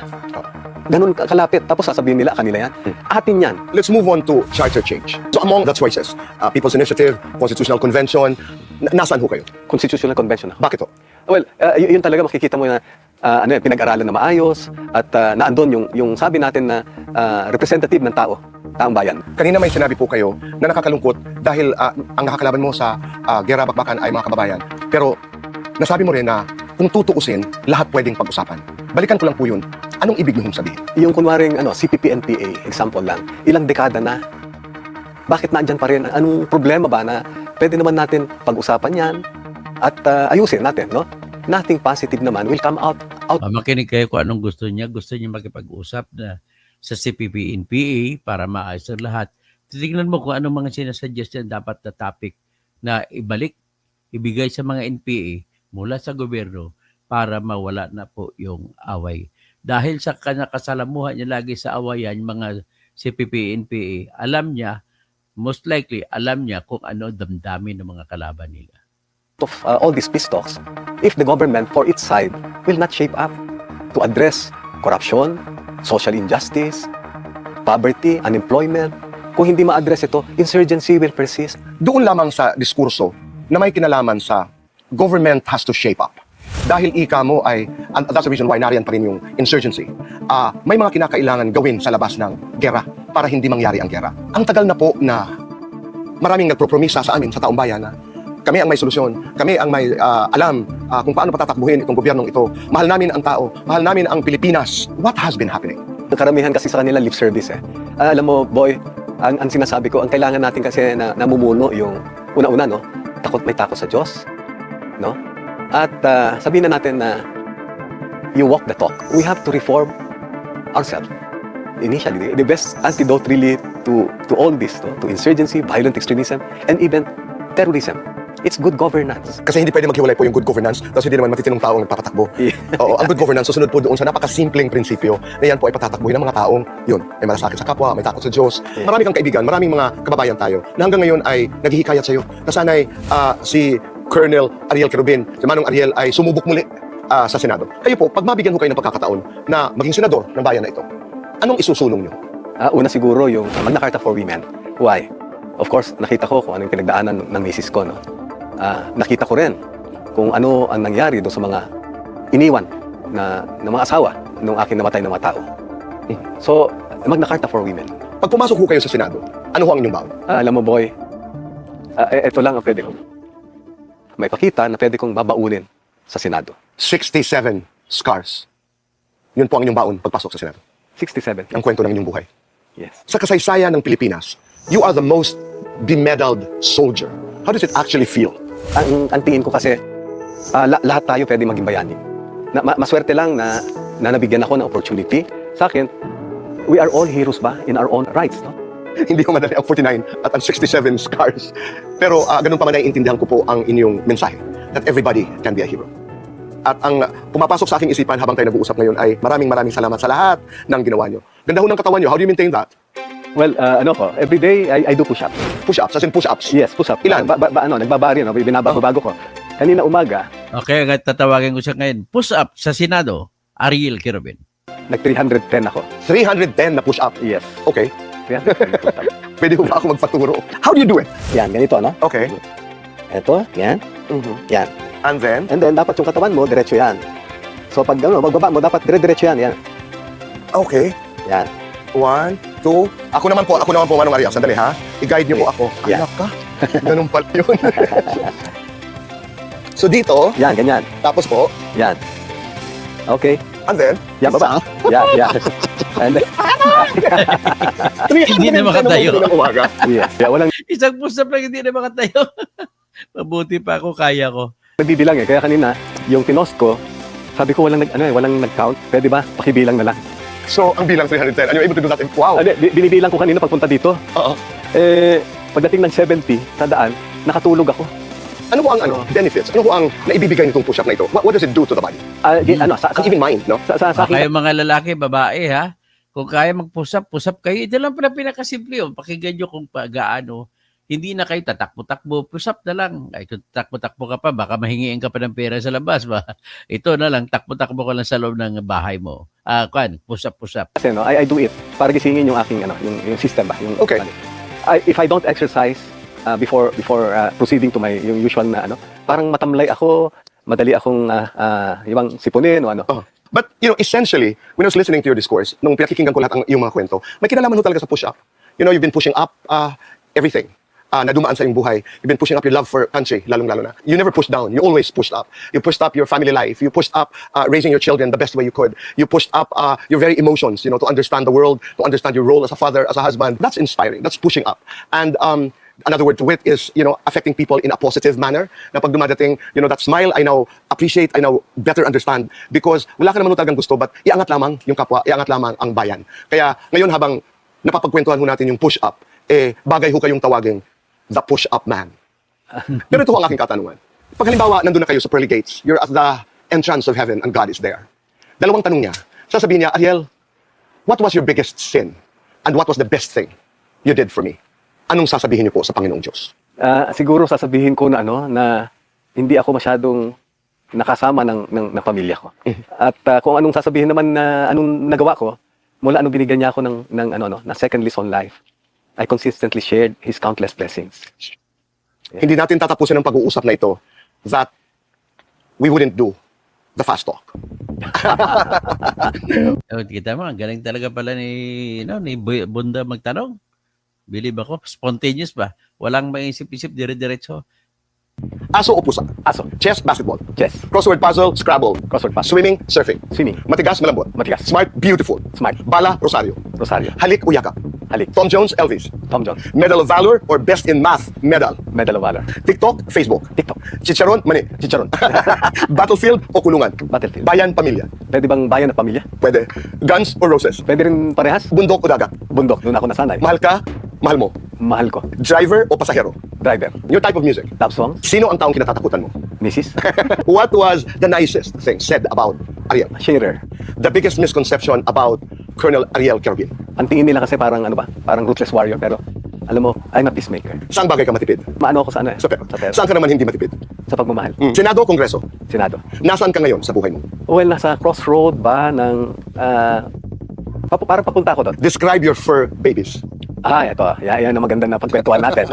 S3: Ganun kalapit. Tapos sasabihin nila, kanila yan. Atin yan.
S2: Let's move on to charter change. So among the choices, People's Initiative, Constitutional Convention, nasaan ho kayo?
S3: Constitutional Convention.
S2: Bakit ho?
S3: Well, yun talaga makikita mo na pinag-aralan na maayos at naandun yung sabi natin na representative ng taong bayan.
S2: Kanina may sinabi po kayo na nakakalungkot dahil ang nakakalaban mo sa gera bakbakan ay mga kababayan. Pero nasabi mo rin na kung tutuusin, lahat pwedeng pag-usapan. Balikan ko lang po yun. Anong ibig niyong sabihin?
S3: Yung kunwaring CPP-NPA, example lang, ilang dekada na, bakit nandyan pa rin? Anong problema ba na pwede naman natin pag-usapan yan at ayusin natin, no? Nothing positive naman will come out
S1: Makinig kayo kung anong gusto niya. Gusto niya makipag-usap na sa CPP-NPA para maayos ang lahat. Titignan mo kung anong mga sinasuggest niya dapat na topic na ibigay sa mga NPA mula sa gobyerno para mawala na po yung away. Dahil sa kasalamuhan niya lagi sa awayan, mga CPP-NPA, alam niya, most likely, alam niya kung ano damdamin ng mga kalaban nila.
S3: Of all these peace talks, if the government for its side will not shape up to address corruption, social injustice, poverty, unemployment, kung hindi ma-address ito, insurgency will persist.
S2: Doon lamang sa diskurso na may kinalaman sa government has to shape up. Dahil ika mo ay, and that's the reason why nariyan pa rin yung insurgency, may mga kinakailangan gawin sa labas ng gera para hindi mangyari ang gera. Ang tagal na po na maraming nagpropromisa sa amin, sa taong bayan, na kami ang may solusyon, kami ang may alam kung paano patatakbuhin itong gobyernong ito. Mahal namin ang tao, mahal namin ang Pilipinas. What has been happening?
S3: Karamihan kasi sa kanila lip service eh. Alam mo, boy, ang sinasabi ko, ang kailangan natin kasi na namumuno yung una-una, no? May takot sa Diyos, no? At sabihin na natin na you walk the talk. We have to reform ourselves. Initially, the best antidote really to all this, no? To insurgency, violent extremism, and even terrorism. It's good governance.
S2: Kasi hindi pwede maghiwalay po yung good governance kasi hindi naman matitinong tao ang nagpapatakbo.
S3: Yeah.
S2: Oo, ang good governance susunod po doon sa napakasimpleng prinsipyo na yan po ay patatakbuhin ng mga taong yun, may malasakit sa kapwa, may takot sa Diyos.
S3: Yeah.
S2: Marami kang kaibigan, maraming mga kababayan tayo na hanggang ngayon ay naghihikayat sa iyo na sana'y si Colonel Ariel Querubin, si Manong Ariel ay sumubok muli sa Senado. Kayo po, pag mabigyan ko kayo ng pagkakataon na maging senador ng bayan na ito, anong isusulong nyo?
S3: Una siguro yung Magna Carta for Women. Why? Of course, nakita ko kung ano yung pinagdaanan ng misis ko, no? Nakita ko rin kung ano ang nangyari doon sa mga iniwan ng mga asawa ng aking namatay na mga tao. So, Magna Carta for Women.
S2: Pag pumasok ho kayo sa Senado, ano ho ang inyong baon?
S3: Alam mo, boy, ito lang ang pwede ko. May pakita na pwede kong babaunin sa Senado.
S2: 67 scars. Yun po ang inyong baon pagpasok sa Senado.
S3: 67.
S2: Ang kwento ng inyong buhay.
S3: Yes.
S2: Sa kasaysayan ng Pilipinas, you are the most bemedaled soldier. How does it actually feel?
S3: Ang tingin ko kasi, lahat tayo pwede maging bayani. Maswerte lang na nabigyan ako ng opportunity. Sa akin, we are all heroes ba in our own rights, no?
S2: Hindi ko madali ang 49 at ang 67 scars. Pero ganun pa man naiintindihan ko po ang inyong mensahe that everybody can be a hero. At ang pumapasok sa aking isipan habang tayo nag-uusap ngayon ay maraming salamat sa lahat ng ginawa nyo. Ganda ho ng katawan nyo. How do you maintain that?
S3: Well, every day I do push-ups.
S2: Push-ups, as in push-ups?
S3: Yes, push-up.
S2: Ilan?
S3: Nagbabari, no? Binabago ko. Kanina umaga,
S1: Okay, agad tatawagin ko siya ngayon. Push up sa Senado, Ariel Querubin.
S3: nag-310 ako.
S2: 310 na push-up.
S3: Yes.
S2: Okay.
S3: 310 push-up.
S2: Pwede ho ba ako magpaturo? How do you do it?
S3: Yan, ganito, no?
S2: Okay.
S3: Ito, yan. Yan.
S2: And then?
S3: And then, dapat yung katawan mo, diretso yan. So, pag magbaba mo, dapat dire-diretso yan. Yan.
S2: Okay.
S3: Yan.
S2: 1, 2. Ako naman po, Manong Ariel. Sandali ha. I-guide niyo po ako.
S3: Yeah.
S2: Anak ka. Ganun pala yun. So dito,
S3: Yan, ganyan.
S2: tapos po,
S3: Yan. Okay.
S2: and then,
S3: Yan, baba. Yan, yan. And then,
S1: Hindi na makatayo.
S2: ng umaga.
S3: yes. Yeah, walang
S1: Isang push up lang hindi na makatayo. Mabuti pa ako, kaya ko.
S3: nagbibilang eh. Kaya kanina, yung pinost ko, sabi ko walang nag-count. Pwede ba? Pakibilang na lang.
S2: So, ang bilang 310. And you're able to do that. Wow.
S3: Binibilang ko kanina pagpunta dito.
S2: Oo.
S3: Pagdating ng 70 sa daan, nakatulog ako.
S2: Ano po ang benefits? Ano po ang naibibigay nitong push-up na ito? What does it do to the body?
S3: Sa
S2: And even mind, no?
S3: sa akin,
S1: Kayo mga lalaki, babae ha, kung kaya mag-push up kayo. Ito lang pala pinakasimple yun. Pakinggan nyo kung gaano. Hindi na kayo tatakbo-takbo, push up na lang. Ay, kung takbo-takbo ka pa, baka mahingiin ka pa ng pera sa labas. Ba? Ito na lang, takbo-takbo ka lang sa loob ng bahay mo. Push up.
S3: kasi no, I do it para gisingin yung aking yung system ba, yung
S2: Okay.
S3: If I don't exercise before proceeding to my yung usual na parang matamlay ako, madali akong ibang sipunin o ano.
S2: But, essentially, when I was listening to your discourse, nung pinakikinggan ko lahat ang iyong mga kwento, may kinalaman ho talaga sa push-up. You've been pushing up everything na dumaan sa iyong buhay. You've been pushing up your love for country, lalong-lalo na. You never pushed down. You always pushed up. You pushed up your family life. You pushed up raising your children the best way you could. You pushed up your very emotions, to understand the world, to understand your role as a father, as a husband. That's inspiring. That's pushing up. And Another word to wit is, affecting people in a positive manner. Na pag dumadating, that smile, I now appreciate, I now better understand. Because wala ka naman talagang gusto, but iangat lamang yung kapwa, iangat lamang ang bayan. Kaya ngayon habang napapagkwentuhan ho natin yung push-up, bagay ho kayong tawaging the push-up man. Pero ito ho ang aking katanungan. Pag halimbawa, nandun na kayo sa pearly gates, you're at the entrance of heaven and God is there. Dalawang tanong niya. Sasabihin niya, Ariel, what was your biggest sin? And what was the best thing you did for me? Anong sasabihin niyo po sa Panginoong Diyos?
S3: Siguro sasabihin ko na hindi ako masyadong nakasama ng pamilya ko. At kung anong sasabihin naman na anong nagawa ko, mula anong binigyan niya ako na second lease on life, I consistently shared His countless blessings.
S2: Hindi natin tatapusin ang pag-uusap na ito that we wouldn't do the fast talk.
S1: Kita mo, ang galing talaga pala ni Bunda magtanong. Believe ako, spontaneous ba? Walang maisip-isip, dire-diretso.
S2: Aso o pusa?
S3: Aso.
S2: Chess, basketball.
S3: Chess.
S2: Crossword puzzle, Scrabble.
S3: Crossword puzzle.
S2: Swimming, surfing.
S3: Swimming.
S2: Matigas, malambot.
S3: Matigas.
S2: Smart, beautiful.
S3: Smart.
S2: Bala, Rosario.
S3: Rosario.
S2: Halik o yakap.
S3: Halik.
S2: Tom Jones, Elvis.
S3: Tom Jones.
S2: Medal of Valor or Best in Math Medal.
S3: Medal of Valor.
S2: TikTok, Facebook.
S3: TikTok.
S2: Chicharon, mani.
S3: Chicharon.
S2: Battlefield o kulungan.
S3: Battlefield.
S2: Bayan, pamilya.
S3: Pwede bang bayan at pamilya?
S2: Pwede. Guns o roses.
S3: Pwede rin parehas?
S2: Bundok o dagat.
S3: Bundok. Doon ako nasanay.
S2: Mahal ka, mahal mo.
S3: Mahal ko.
S2: Driver o pasahero.
S3: Driver.
S2: Your type of music.
S3: Love song.
S2: Sino ang taong kinatatakutan mo?
S3: Mrs.
S2: What was the nicest thing said about Ariel?
S3: Sharer.
S2: The biggest misconception about Colonel Ariel Kerubin?
S3: Ang tingin nila kasi parang parang ruthless warrior, pero alam mo, I'm a peacemaker.
S2: Saan bagay ka matipid?
S3: Maano ako sa
S2: Sa pera.
S3: Sa pera.
S2: Saan ka naman hindi matipid?
S3: Sa pagmamahal.
S2: Senado o Kongreso?
S3: Senado.
S2: Nasaan ka ngayon sa buhay mo?
S3: Well, nasa crossroad ba ng parang papunta ako doon.
S2: Describe your fur babies.
S3: Ito. Yan ang maganda na pagkwentuhan natin.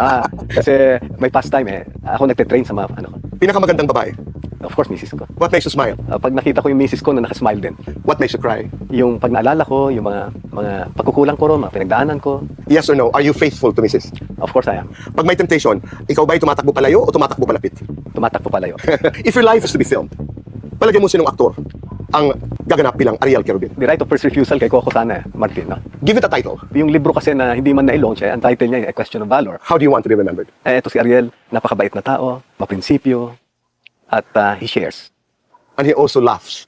S3: Kasi may pastime Ako nagte-train sa mga
S2: Pinakamagandang babae.
S3: Of course, misis ko.
S2: What makes you smile?
S3: Pag nakita ko yung misis ko na nakasmile din.
S2: What makes you cry?
S3: Yung pag naalala ko, yung mga pagkukulang ko ro, mga pinagdaanan ko.
S2: Yes or no? Are you faithful to Mrs.?
S3: Of course, I am.
S2: Pag may temptation, ikaw ba'y tumatakbo palayo o tumatakbo palapit?
S3: Tumatakbo palayo.
S2: If your life is to be filmed, palagay mo sinong aktor ang gaganap bilang Ariel Kerubin?
S3: The right of first refusal kay Coco sana, Martin. No?
S2: Give it a title.
S3: Yung libro kasi na hindi man na-launch, ang title niya, A Question of Valor.
S2: How do you want to be remembered?
S3: Ito si Ariel, napakabait na tao, maprinsipyo, at he shares.
S2: And he also laughs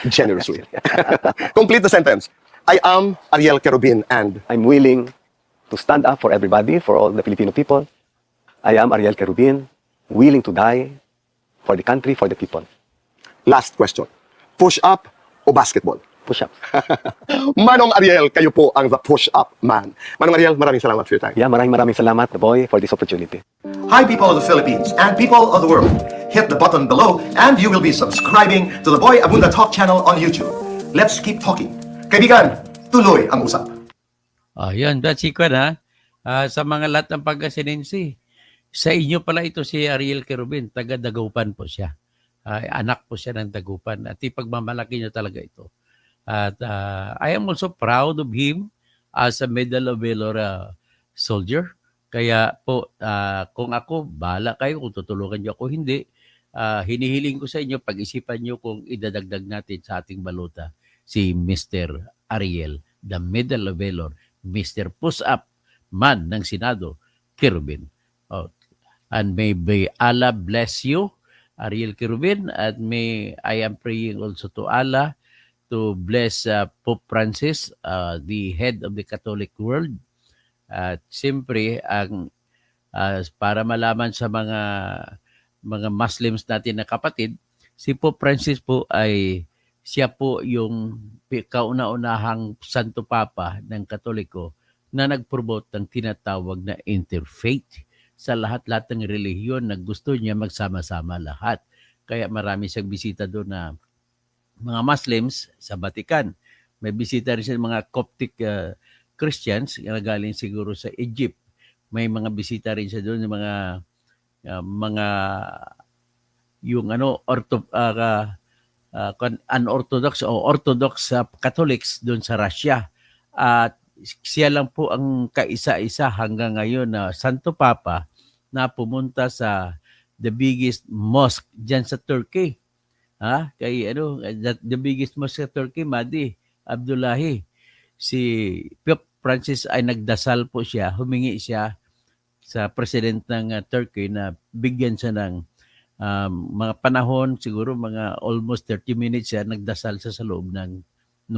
S2: generously. Complete the sentence. I am Ariel Kerubin and
S3: I'm willing to stand up for everybody, for all the Filipino people. I am Ariel Kerubin, willing to die for the country, for the people.
S2: last question. Push-up o basketball?
S3: Push-up.
S2: Manong Ariel, kayo po ang the push-up man. Manong Ariel, maraming salamat for your time.
S3: Yeah, maraming salamat, boy, for this opportunity.
S4: Hi, people of the Philippines and people of the world. Hit the button below and you will be subscribing to the Boy Abunda Talk channel on YouTube. Let's keep talking. Kaibigan, tuloy ang usap.
S1: Yan, that's equal ha. Sa mga lahat ng Pangasinense, sa inyo pala ito si Ariel Kerubin, taga Dagupan po siya. Anak po siya ng Dagupan at ipagmamalaki niya talaga ito. At I am also proud of him as a Medal of Valor soldier. Kaya po, kung ako, bahala kayo kung tutulungan niyo ako, hindi. Hinihiling ko sa inyo, pag-isipan niyo kung idadagdag natin sa ating baluta si Mr. Ariel, the Medal of Valor, Mr. Push-Up Man ng Senado, Kerubin. And may Allah bless you, Ariel Kerubin, and I am praying also to Allah to bless Pope Francis, the head of the Catholic world. At siyempre, para malaman sa mga Muslims natin na kapatid, si Pope Francis po siya po yung kauna-unahang Santo Papa ng Katoliko na nag-promote ng tinatawag na interfaith sa lahat-lahat ng relihiyon na gusto niya magsama-sama lahat. Kaya marami siyang bisita doon na mga Muslims sa Vatican. May bisita rin siya mga Coptic Christians na galing siguro sa Egypt. May mga bisita rin siya doon ng mga yung unorthodox o orthodox Catholics doon sa Russia. At siya lang po ang kaisa-isa hanggang ngayon na Santo Papa na pumunta sa the biggest mosque diyan sa Turkey. The biggest mosque sa Turkey, Madi Abdullahi. Si Pope Francis ay nagdasal po siya, humingi siya sa president ng Turkey na bigyan siya ng mga panahon, siguro mga almost 30 minutes siya, nagdasal siya sa loob ng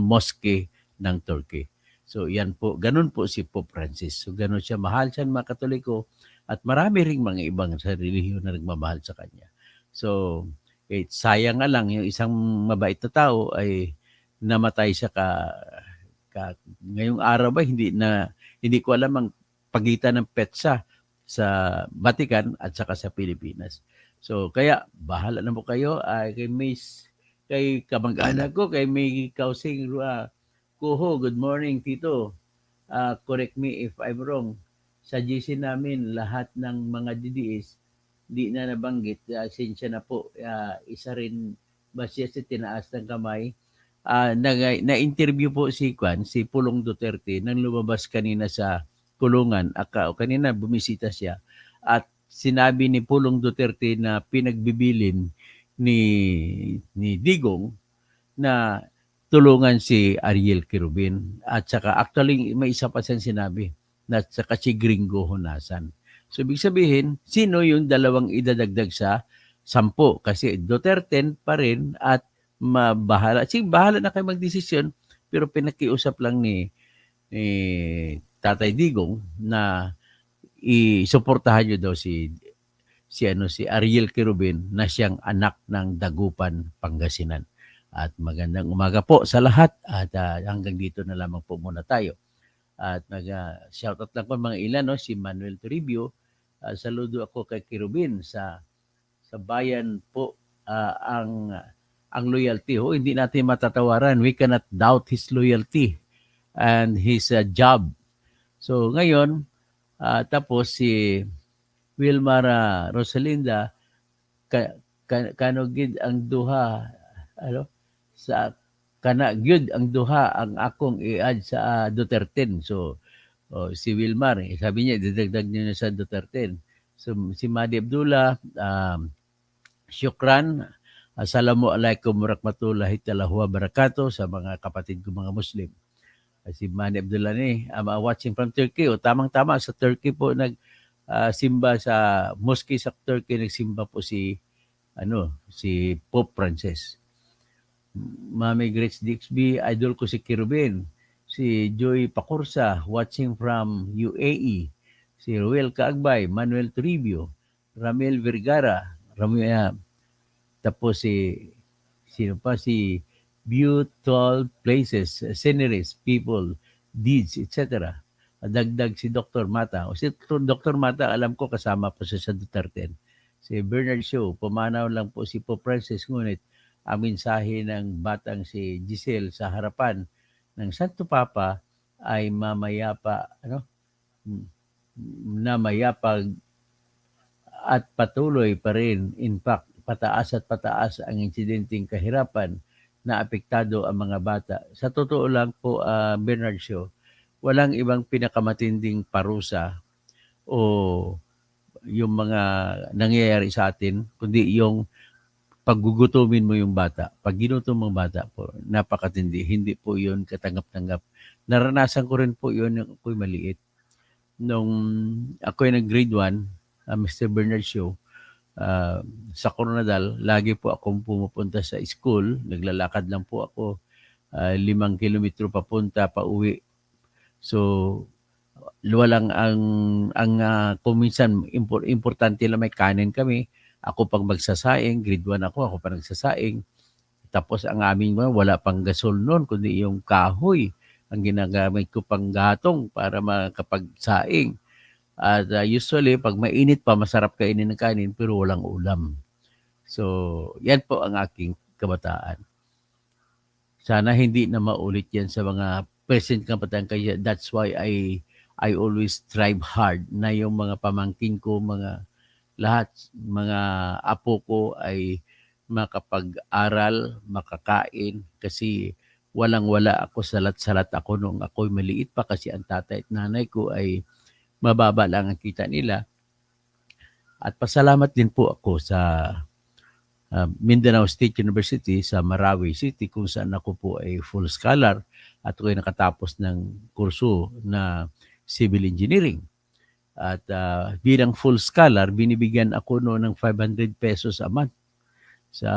S1: mosque ng Turkey. So yan po, ganun po si Pope Francis. So ganun siya, mahal siya ng mga Katoliko at marami ring mga ibang sa relihiyon na nagmamahal sa kanya. So sayang nga lang yung isang mabait na tao ay namatay siya ngayong araw ba hindi ko alam ang pagitan ng petsa sa Vatican at saka sa Pilipinas. So kaya bahala na po kayo kay kamag-anak ko, kay May Kausing Kuho, good morning Tito. Correct me if I'm wrong. Sa GC namin lahat ng mga DDS di na nabanggit. Sinsya na po. Isa rin ba siya sa tinaas ng kamay? Na-interview po si Pulong Duterte nang lumabas kanina sa kulungan. Kanina bumisita siya at sinabi ni Pulong Duterte na pinagbibilin ni Digong na tulungan si Ariel Quirubin. At saka actually may isa pa siyang sinabi na saka si Gringo Honasan. So ibig sabihin, sino yung dalawang idadagdag sa 10? Kasi Duterte pa rin at bahala. Sige, bahala na kayo magdesisyon, pero pinakiusap lang ni Tatay Digong na isuportahan nyo daw si Ariel Quirubin na siyang anak ng Dagupan, Pangasinan. At magandang umaga po sa lahat at hanggang dito na lamang po muna tayo. At shoutout lang po mga ilan, si Manuel Toribio. Saludo ako kay Quirubin sa bayan po ang loyalty. Hindi natin matatawaran. We cannot doubt his loyalty and his job. So ngayon, tapos si Wilmar Rosalinda, kanogid ang duha, sa gyud ang duha ang akong i-add sa Duterte. So si Wilmar, sabi niya didagdag niya na sa Duterte. So si Madi Abdullah, syukran, assalamualaikum warahmatullahi wabarakatuh sa mga kapatid ko mga Muslim. Si Madi Abdullah watching from Turkey. Tamang-tama sa Turkey po simba sa mosque sa Turkey, nagsimba po si Pope Francis. Mami Grace Dixby, idol ko si Quirubin. Si Joy Pakursa, watching from UAE. Si Ruel Kaagbay, Manuel Toribio, Ramel Vergara, tapos sino pa? Si Beautiful Places, Sceneries, People, Deeds, etc. Dagdag si Dr. Mata. Si Dr. Mata, alam ko kasama po siya sa Duterte. Si Bernard Shaw, pumanaw lang po si Pope Francis, ngunit ang mensahe ng batang si Giselle sa harapan ng Santo Papa ay mayapag at patuloy pa rin. In fact, pataas at pataas ang insidenteng kahirapan na apektado ang mga bata. Sa totoo lang po, Bernard Shaw, walang ibang pinakamatinding parusa o yung mga nangyayari sa atin, kundi yung paggugutumin mo yung bata. Pag ginutom mo bata po, napakatindi. Hindi po yun katanggap-tanggap. Naranasan ko rin po yun nung ako'y maliit. Nung ako'y nag-grade 1, Mr. Bernard Shaw, sa Coronadal, lagi po akong pumupunta sa school. Naglalakad lang po ako 5 kilometro papunta, pa uwi. So, walang kung minsan importante lang may kanin kami. Ako pag magsasaing, grade 1 ako pa nagsasaing. Tapos ang aming wala pang gasol noon, kundi yung kahoy ang ginagamit ko pang gatong para makapagsaing. At usually, pag mainit pa, masarap kainin ng kanin pero walang ulam. So, yan po ang aking kabataan. Sana hindi na maulit yan sa mga present kabataan. Kaya that's why I always strive hard na yung mga pamangkin ko, lahat, mga apo ko ay makapag-aral, makakain, kasi walang-wala ako, salat-salat ako nung ako'y maliit pa kasi ang tatay at nanay ko ay mababa lang ang kita nila. At pasalamat din po ako sa Mindanao State University sa Marawi City kung saan ako po ay full scholar at ako'y nakatapos ng kurso na civil engineering. At bilang full scholar, binibigyan ako noon ng 500 pesos a month sa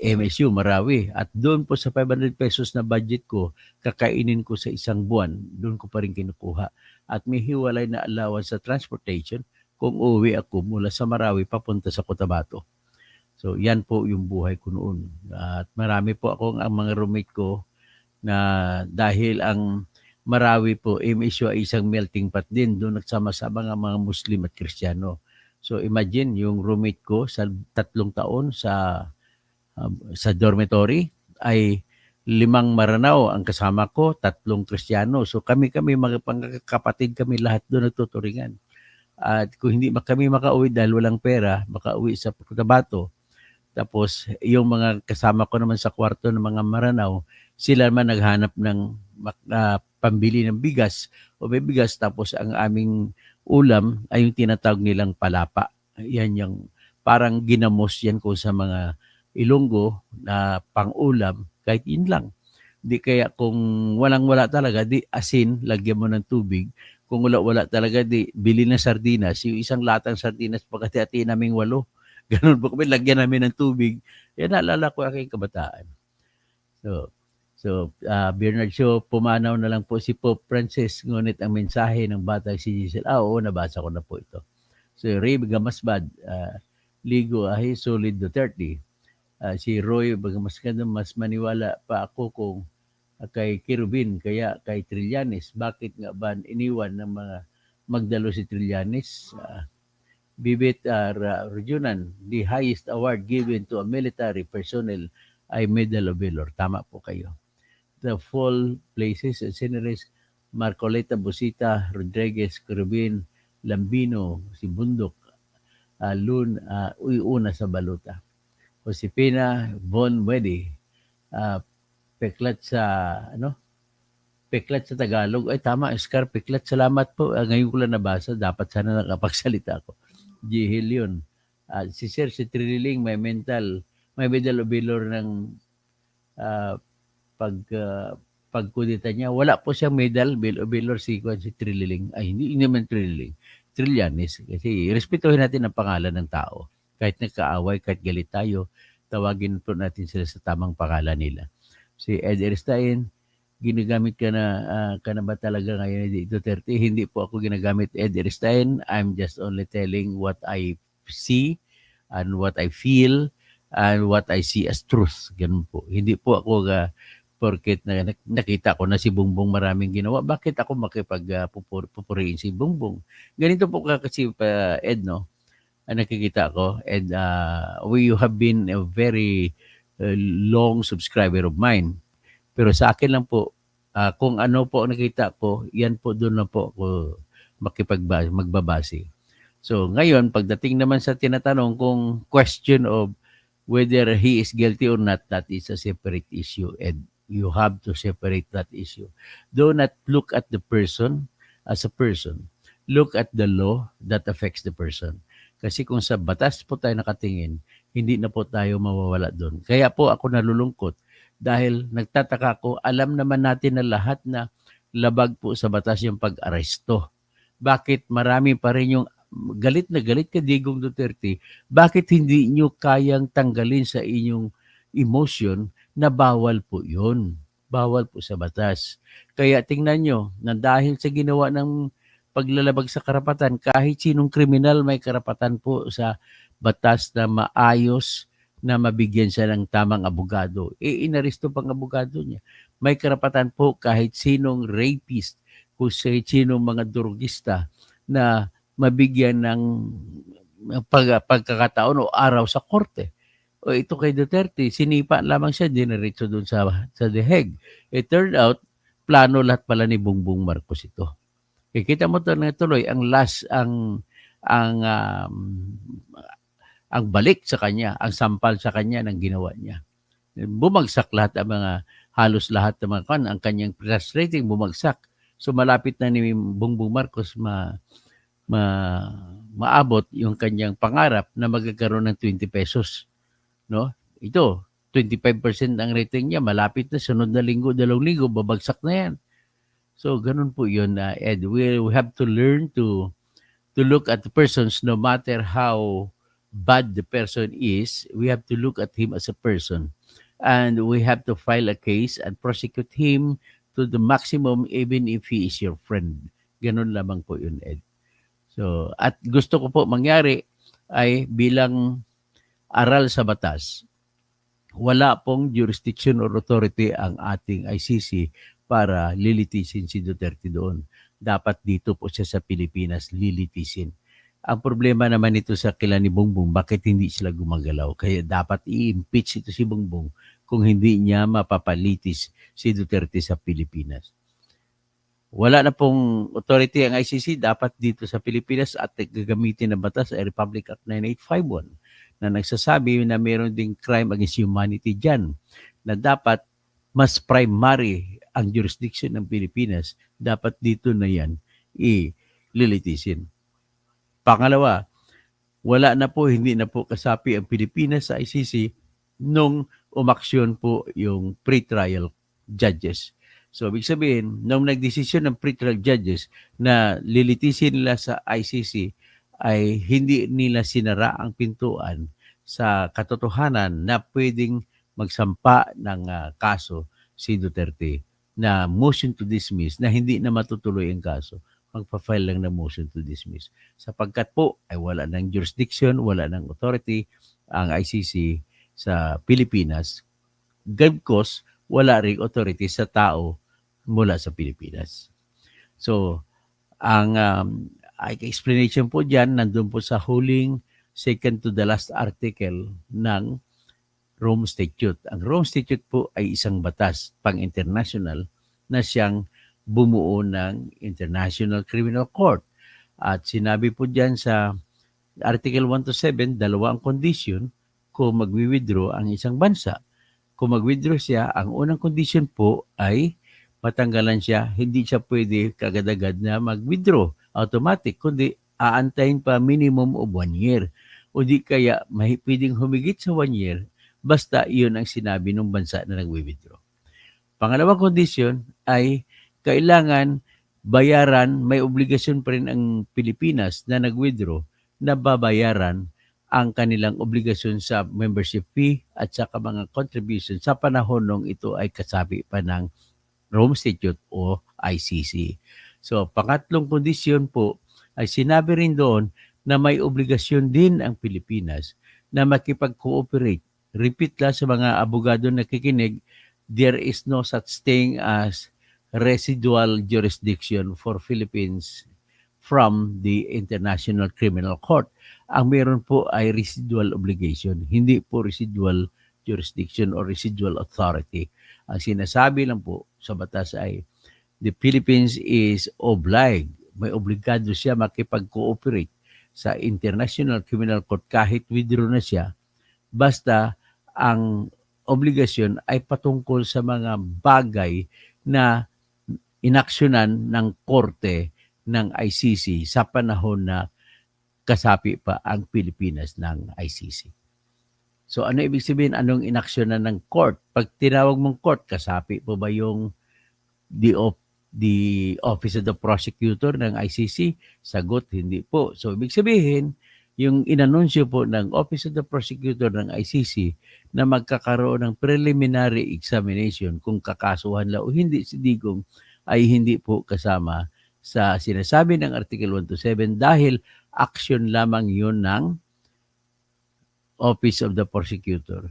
S1: MSU Marawi. At doon po sa 500 pesos na budget ko, kakainin ko sa isang buwan, doon ko pa rin kinukuha. At may hiwalay na allowance sa transportation kung uuwi ako mula sa Marawi papunta sa Cotabato. So yan po yung buhay ko noon. At marami po akong ang mga roommate ko na dahil ang Marawi po, MSU ay isang melting pot din. Doon nagsama-sama ng mga Muslim at Kristiyano. So imagine yung roommate ko sa 3 taon sa dormitory ay 5 Maranao ang kasama ko, 3 Kristiyano. So kami mga kapatid kami lahat doon nagtuturingan. At kung hindi kami makauwi dahil walang pera, makauwi sa Cotabato. Tapos yung mga kasama ko naman sa kwarto ng mga Maranao, sila naman naghanap ng pambili ng bigas o may bigas, tapos ang aming ulam ay yung tinatawag nilang palapa. Yan yung parang ginamos yan ko sa mga Ilonggo na pang-ulam, kahit yun lang. Di kaya kung walang-wala talaga, di asin, lagyan mo ng tubig. Kung wala-wala talaga, di bili ng sardinas. Yung isang latang sardinas, pagkati-ati naming 8. Ganun po kami, lagyan namin ng tubig. Yan, naalala ko aking kabataan. So, Bernard Shaw, pumanaw na lang po si Pope Francis, ngunit ang mensahe ng batang si Giselle. Oo, nabasa ko na po ito. So, Ray Gamasbad, Ligo Ahi, Solid Duterte. Si Roy Bagamascado, mas maniwala pa ako kung kay Kirubin, kaya kay Trillanes. Bakit nga ba iniwan ng mga magdalo si Trillanes? Bibit Rajunan, the highest award given to a military personnel ay Medal of Valor. Tama po kayo. The full places and sceneries, Marcoleta Busita, Rodriguez, Kirubin, Lambino, si Bundok, Uyuna sa Baluta. Josepina Von Wedi, Peklat sa Tagalog. Ay tama, Oscar Peklat. Salamat po. Ngayon ko lang nabasa. Dapat sana nakapagsalita ako. Jihil yun. Si Sir, si Trililing, may Medal of Valor ng pagkudita niya. Wala po siyang medal of Valor si Trililing. Ay, hindi naman Trililing. Trillanes. Kasi respetuhin natin ang pangalan ng tao. Kahit nagkaaway, kahit galit tayo, tawagin po natin sila sa tamang pangalan nila. Si Ed Eristain, ginagamit ka na ba talaga ngayon ni Duterte? Hindi po ako ginagamit Ed Eristain. I'm just only telling what I see and what I feel and what I see as truth. Ganun po. Hindi po ako porket nakita ko na si Bongbong maraming ginawa, bakit ako makipagpupuriin si Bongbong? Ganito po kasi Ed, no? Nakikita ko, and you have been a very long subscriber of mine. Pero sa akin lang po, kung ano po nakita ko, yan po doon na po ako magbabase. So ngayon, pagdating naman sa tinatanong kung question of whether he is guilty or not, that is a separate issue, and you have to separate that issue. Do not look at the person as a person. Look at the law that affects the person. Kasi kung sa batas po tayo nakatingin, hindi na po tayo mawawala doon. Kaya po ako nalulungkot dahil nagtataka ko, alam naman natin na lahat na labag po sa batas yung pag-aresto. Bakit marami pa rin yung galit na galit kay Digong Duterte? Bakit hindi nyo kayang tanggalin sa inyong emotion na bawal po yun? Bawal po sa batas. Kaya tingnan nyo na dahil sa ginawa ng paglalabag sa karapatan, kahit sinong kriminal may karapatan po sa batas na maayos na mabigyan siya ng tamang abogado. Inaresto pang abogado niya. May karapatan po kahit sinong rapist, kung sinong mga drogista na mabigyan ng pagkakataon o araw sa korte. O ito kay Duterte, sinipa lamang siya, diniretso doon sa The Hague. It turned out, plano lahat pala ni Bongbong Marcos ito. Kita mo to na tuloy ang balik sa kanya, ang sampal sa kanya ng ginawa niya. Bumagsak lahat halos lahat ng mga ang kanyang press rating bumagsak. So malapit na ni Bongbong Marcos maabot yung kanyang pangarap na magkakaroon ng 20 pesos. No? Ito, 25% ang rating niya, malapit na sunod na linggo, 2 linggo, babagsak na yan. So ganun po yun, Ed. We have to learn to look at the persons no matter how bad the person is. We have to look at him as a person. And we have to file a case and prosecute him to the maximum even if he is your friend. Ganun lamang po yun, Ed. So, at gusto ko po mangyari ay bilang aral sa batas, wala pong jurisdiction or authority ang ating ICC para lilitisin si Duterte doon. Dapat dito po siya sa Pilipinas lilitisin. Ang problema naman ito sa kila ni Bongbong, bakit hindi sila gumagalaw? Kaya dapat i-impeach ito si Bongbong kung hindi niya mapapalitis si Duterte sa Pilipinas. Wala na pong authority ang ICC, dapat dito sa Pilipinas at gagamitin ng batas ay Republic Act 9851 na nagsasabi na mayroon ding crime against humanity dyan na dapat mas primary ang jurisdiction ng Pilipinas, dapat dito na yan i-lilitisin. Pangalawa, wala na po, hindi na po kasapi ang Pilipinas sa ICC nung umaksyon po yung pre-trial judges. So, ibig sabihin, nung nagdesisyon ng pre-trial judges na lilitisin nila sa ICC, ay hindi nila sinara ang pintuan sa katotohanan na pwedeng magsampa ng kaso si Duterte na motion to dismiss na hindi na matutuloy ang kaso. Magpa-file lang ng motion to dismiss. Sapagkat po ay wala ng jurisdiction, wala ng authority ang ICC sa Pilipinas, gabkos wala ring authority sa tao mula sa Pilipinas. So, ang explanation po dyan, nandun po sa huling second to the last article ng Rome Statute. Ang Rome Statute po ay isang batas pang-international na siyang bumuo ng International Criminal Court. At sinabi po dyan sa Article 1 to 7, dalawa ang condition kung magwi-withdraw ang isang bansa. Kung mag-withdraw siya, ang unang condition po ay matanggalan siya, hindi siya pwede kagad-agad na mag-withdraw automatic, kundi aantayin pa minimum of 1 year. O di kaya pwedeng humigit sa 1 year, basta iyon ang sinabi ng bansa na nag-withdraw. Pangalawang condition ay kailangan bayaran, may obligasyon pa rin ang Pilipinas na nag-withdraw na babayaran ang kanilang obligasyon sa membership fee at saka mga contribution sa panahon nung ito ay kasabi pa ng Rome Statute o ICC. So, pangatlong kondisyon po ay sinabi rin doon na may obligasyon din ang Pilipinas na makipag-cooperate. Repeat lang sa mga abogado na nakikinig, there is no such thing as residual jurisdiction for Philippines from the International Criminal Court. Ang meron po ay residual obligation, hindi po residual jurisdiction or residual authority. Ang sinasabi lang po sa batas ay the Philippines is obliged, may obligado siya makipag-cooperate sa International Criminal Court kahit withdraw na siya, basta ang obligasyon ay patungkol sa mga bagay na inaksyonan ng korte ng ICC sa panahon na kasapi pa ang Pilipinas ng ICC. So ano ibig sabihin, anong inaksyonan ng court? Pag tinawag mong court, kasapi po ba yung the Office of the Prosecutor ng ICC? Sagot, hindi po. So ibig sabihin, yung inanunsyo po ng Office of the Prosecutor ng ICC na magkakaroon ng preliminary examination kung kakasuhan la o hindi si Digong ay hindi po kasama sa sinasabi ng Article 1 to 7 dahil action lamang yun ng Office of the Prosecutor.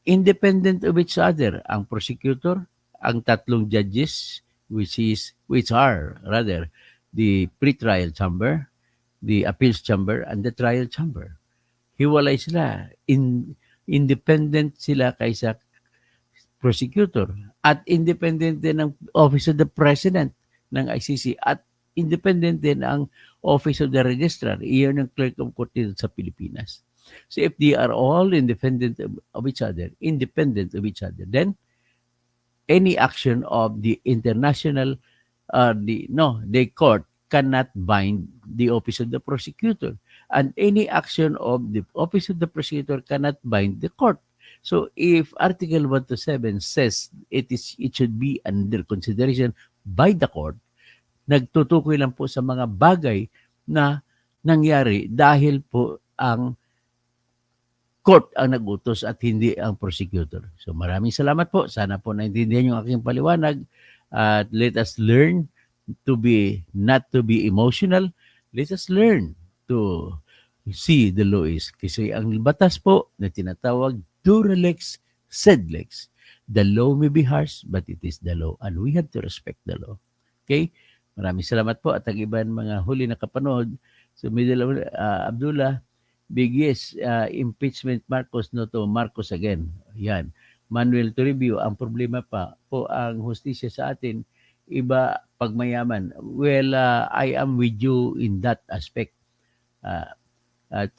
S1: Independent of each other, ang prosecutor, ang tatlong judges, which are the pre-trial chamber, the appeals chamber, and the trial chamber. Hiwalay sila. Independent sila kaysa prosecutor. At independent din ang Office of the President ng ICC. At independent din ang Office of the Registrar. Iyon ang clerk of court dito sa Pilipinas. So if they are all independent of each other, then any action of the international, the court cannot bind the Office of the Prosecutor. And any action of the Office of the Prosecutor cannot bind the court. So if Article 1 to 7 says it should be under consideration by the court, nagtutukoy lang po sa mga bagay na nangyari dahil po ang court ang nagutos at hindi ang prosecutor. So maraming salamat po. Sana po naintindihan yung aking paliwanag. At let us learn to be, not to be emotional. Let us learn to see the law is. Kasi ang batas po na tinatawag dura lex sed lex. The law may be harsh, but it is the law. And we have to respect the law. Okay? Maraming salamat po at ang iba mga huli na kapanood. So, Abdullah, big yes, impeachment Marcos, no to Marcos again. Yan. Manuel Toribio, ang problema pa po ang hustisya sa atin, iba pag mayaman. Well, I am with you in that aspect. At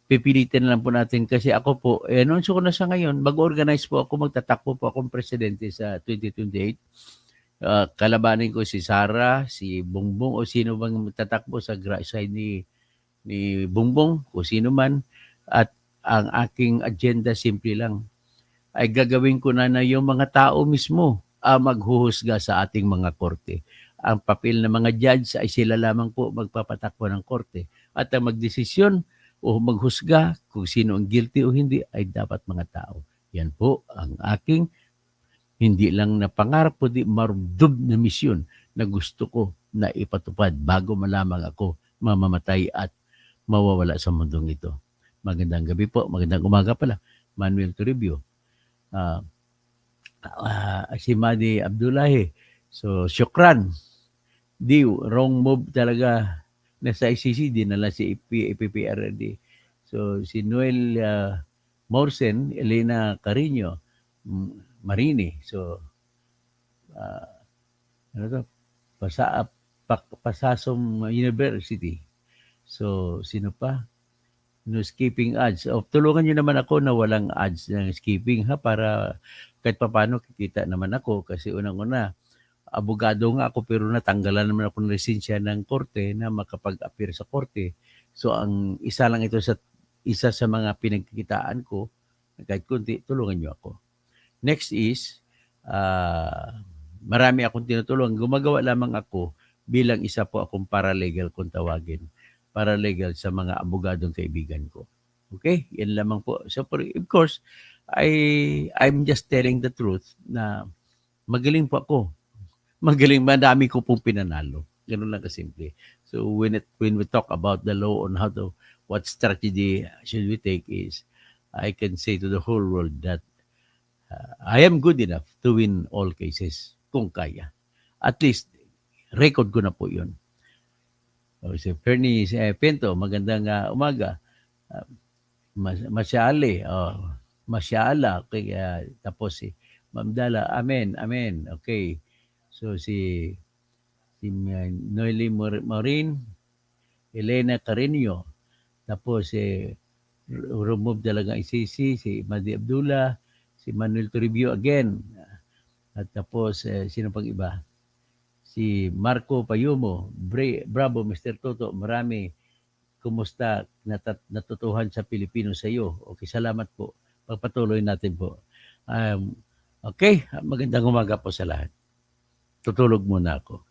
S1: pipilitin lang po natin kasi ako po, announce ko na sa ngayon, mag-organize po ako, magtatakbo po akong presidente sa 2028. Kalabanin ko si Sara, si Bongbong, o sino bang tatakbo sa side ni Bongbong, o sino man. At ang aking agenda simple lang, ay gagawin ko na yung mga tao mismo maghuhusga sa ating mga korte. Ang papel ng mga judge ay sila lamang po magpapatakbo ng korte. At ang magdesisyon o maghusga kung sino ang guilty o hindi ay dapat mga tao. Yan po ang aking hindi lang na pangarap po di marudub na misyon na gusto ko na ipatupad bago malamang ako mamamatay at mawawala sa mundong ito. Magandang gabi po, magandang umaga pala. Manuel Toribio. Si Madi Abdullahi. So, syukran. Di, wrong move talaga. Nasa ICC, dinala si PPRD. So, si Noel Morsen, Elena Carino, Marini. So, ano to? Pasasom University. So, sino pa? No skipping ads. Tulungan nyo naman ako na walang ads ng skipping ha, para kahit paano kikita naman ako kasi unang-una, abogado nga ako pero natanggalan naman ako ng lisensya ng korte na makapag-appear sa korte. So ang isa lang ito isa sa mga pinagkikitaan ko, kahit kunti, tulungan nyo ako. Next is, marami akong tinutulungan. Gumagawa lamang ako bilang isa po akong paralegal kung tawagin. Paralegal sa mga abogadong kaibigan ko. Okay? Yan lamang po. So of course, I'm just telling the truth na magaling po ako. Magaling, madami ko pong pinanalo. Ganun lang kasimple. So when we talk about the law on what strategy should we take is, I can say to the whole world that I am good enough to win all cases kung kaya. At least, record ko na po yun. Si Fernie Pinto, magandang umaga. Masyale, masyala. Okay, tapos si Ma'am Dala, amen, amen. Okay. So si Noely Maureen, Elena Carino, tapos remove talaga ICC, si Madi Abdullah, si Manuel Toribio again. At tapos sino pang iba? Si Marco Payumo, bravo Mr. Toto, marami. Kumusta? Natutuhan sa Pilipino sa iyo. Okay, salamat po. Pagpatuloy natin po. Okay, magandang umaga po sa lahat. Tutulog muna ako.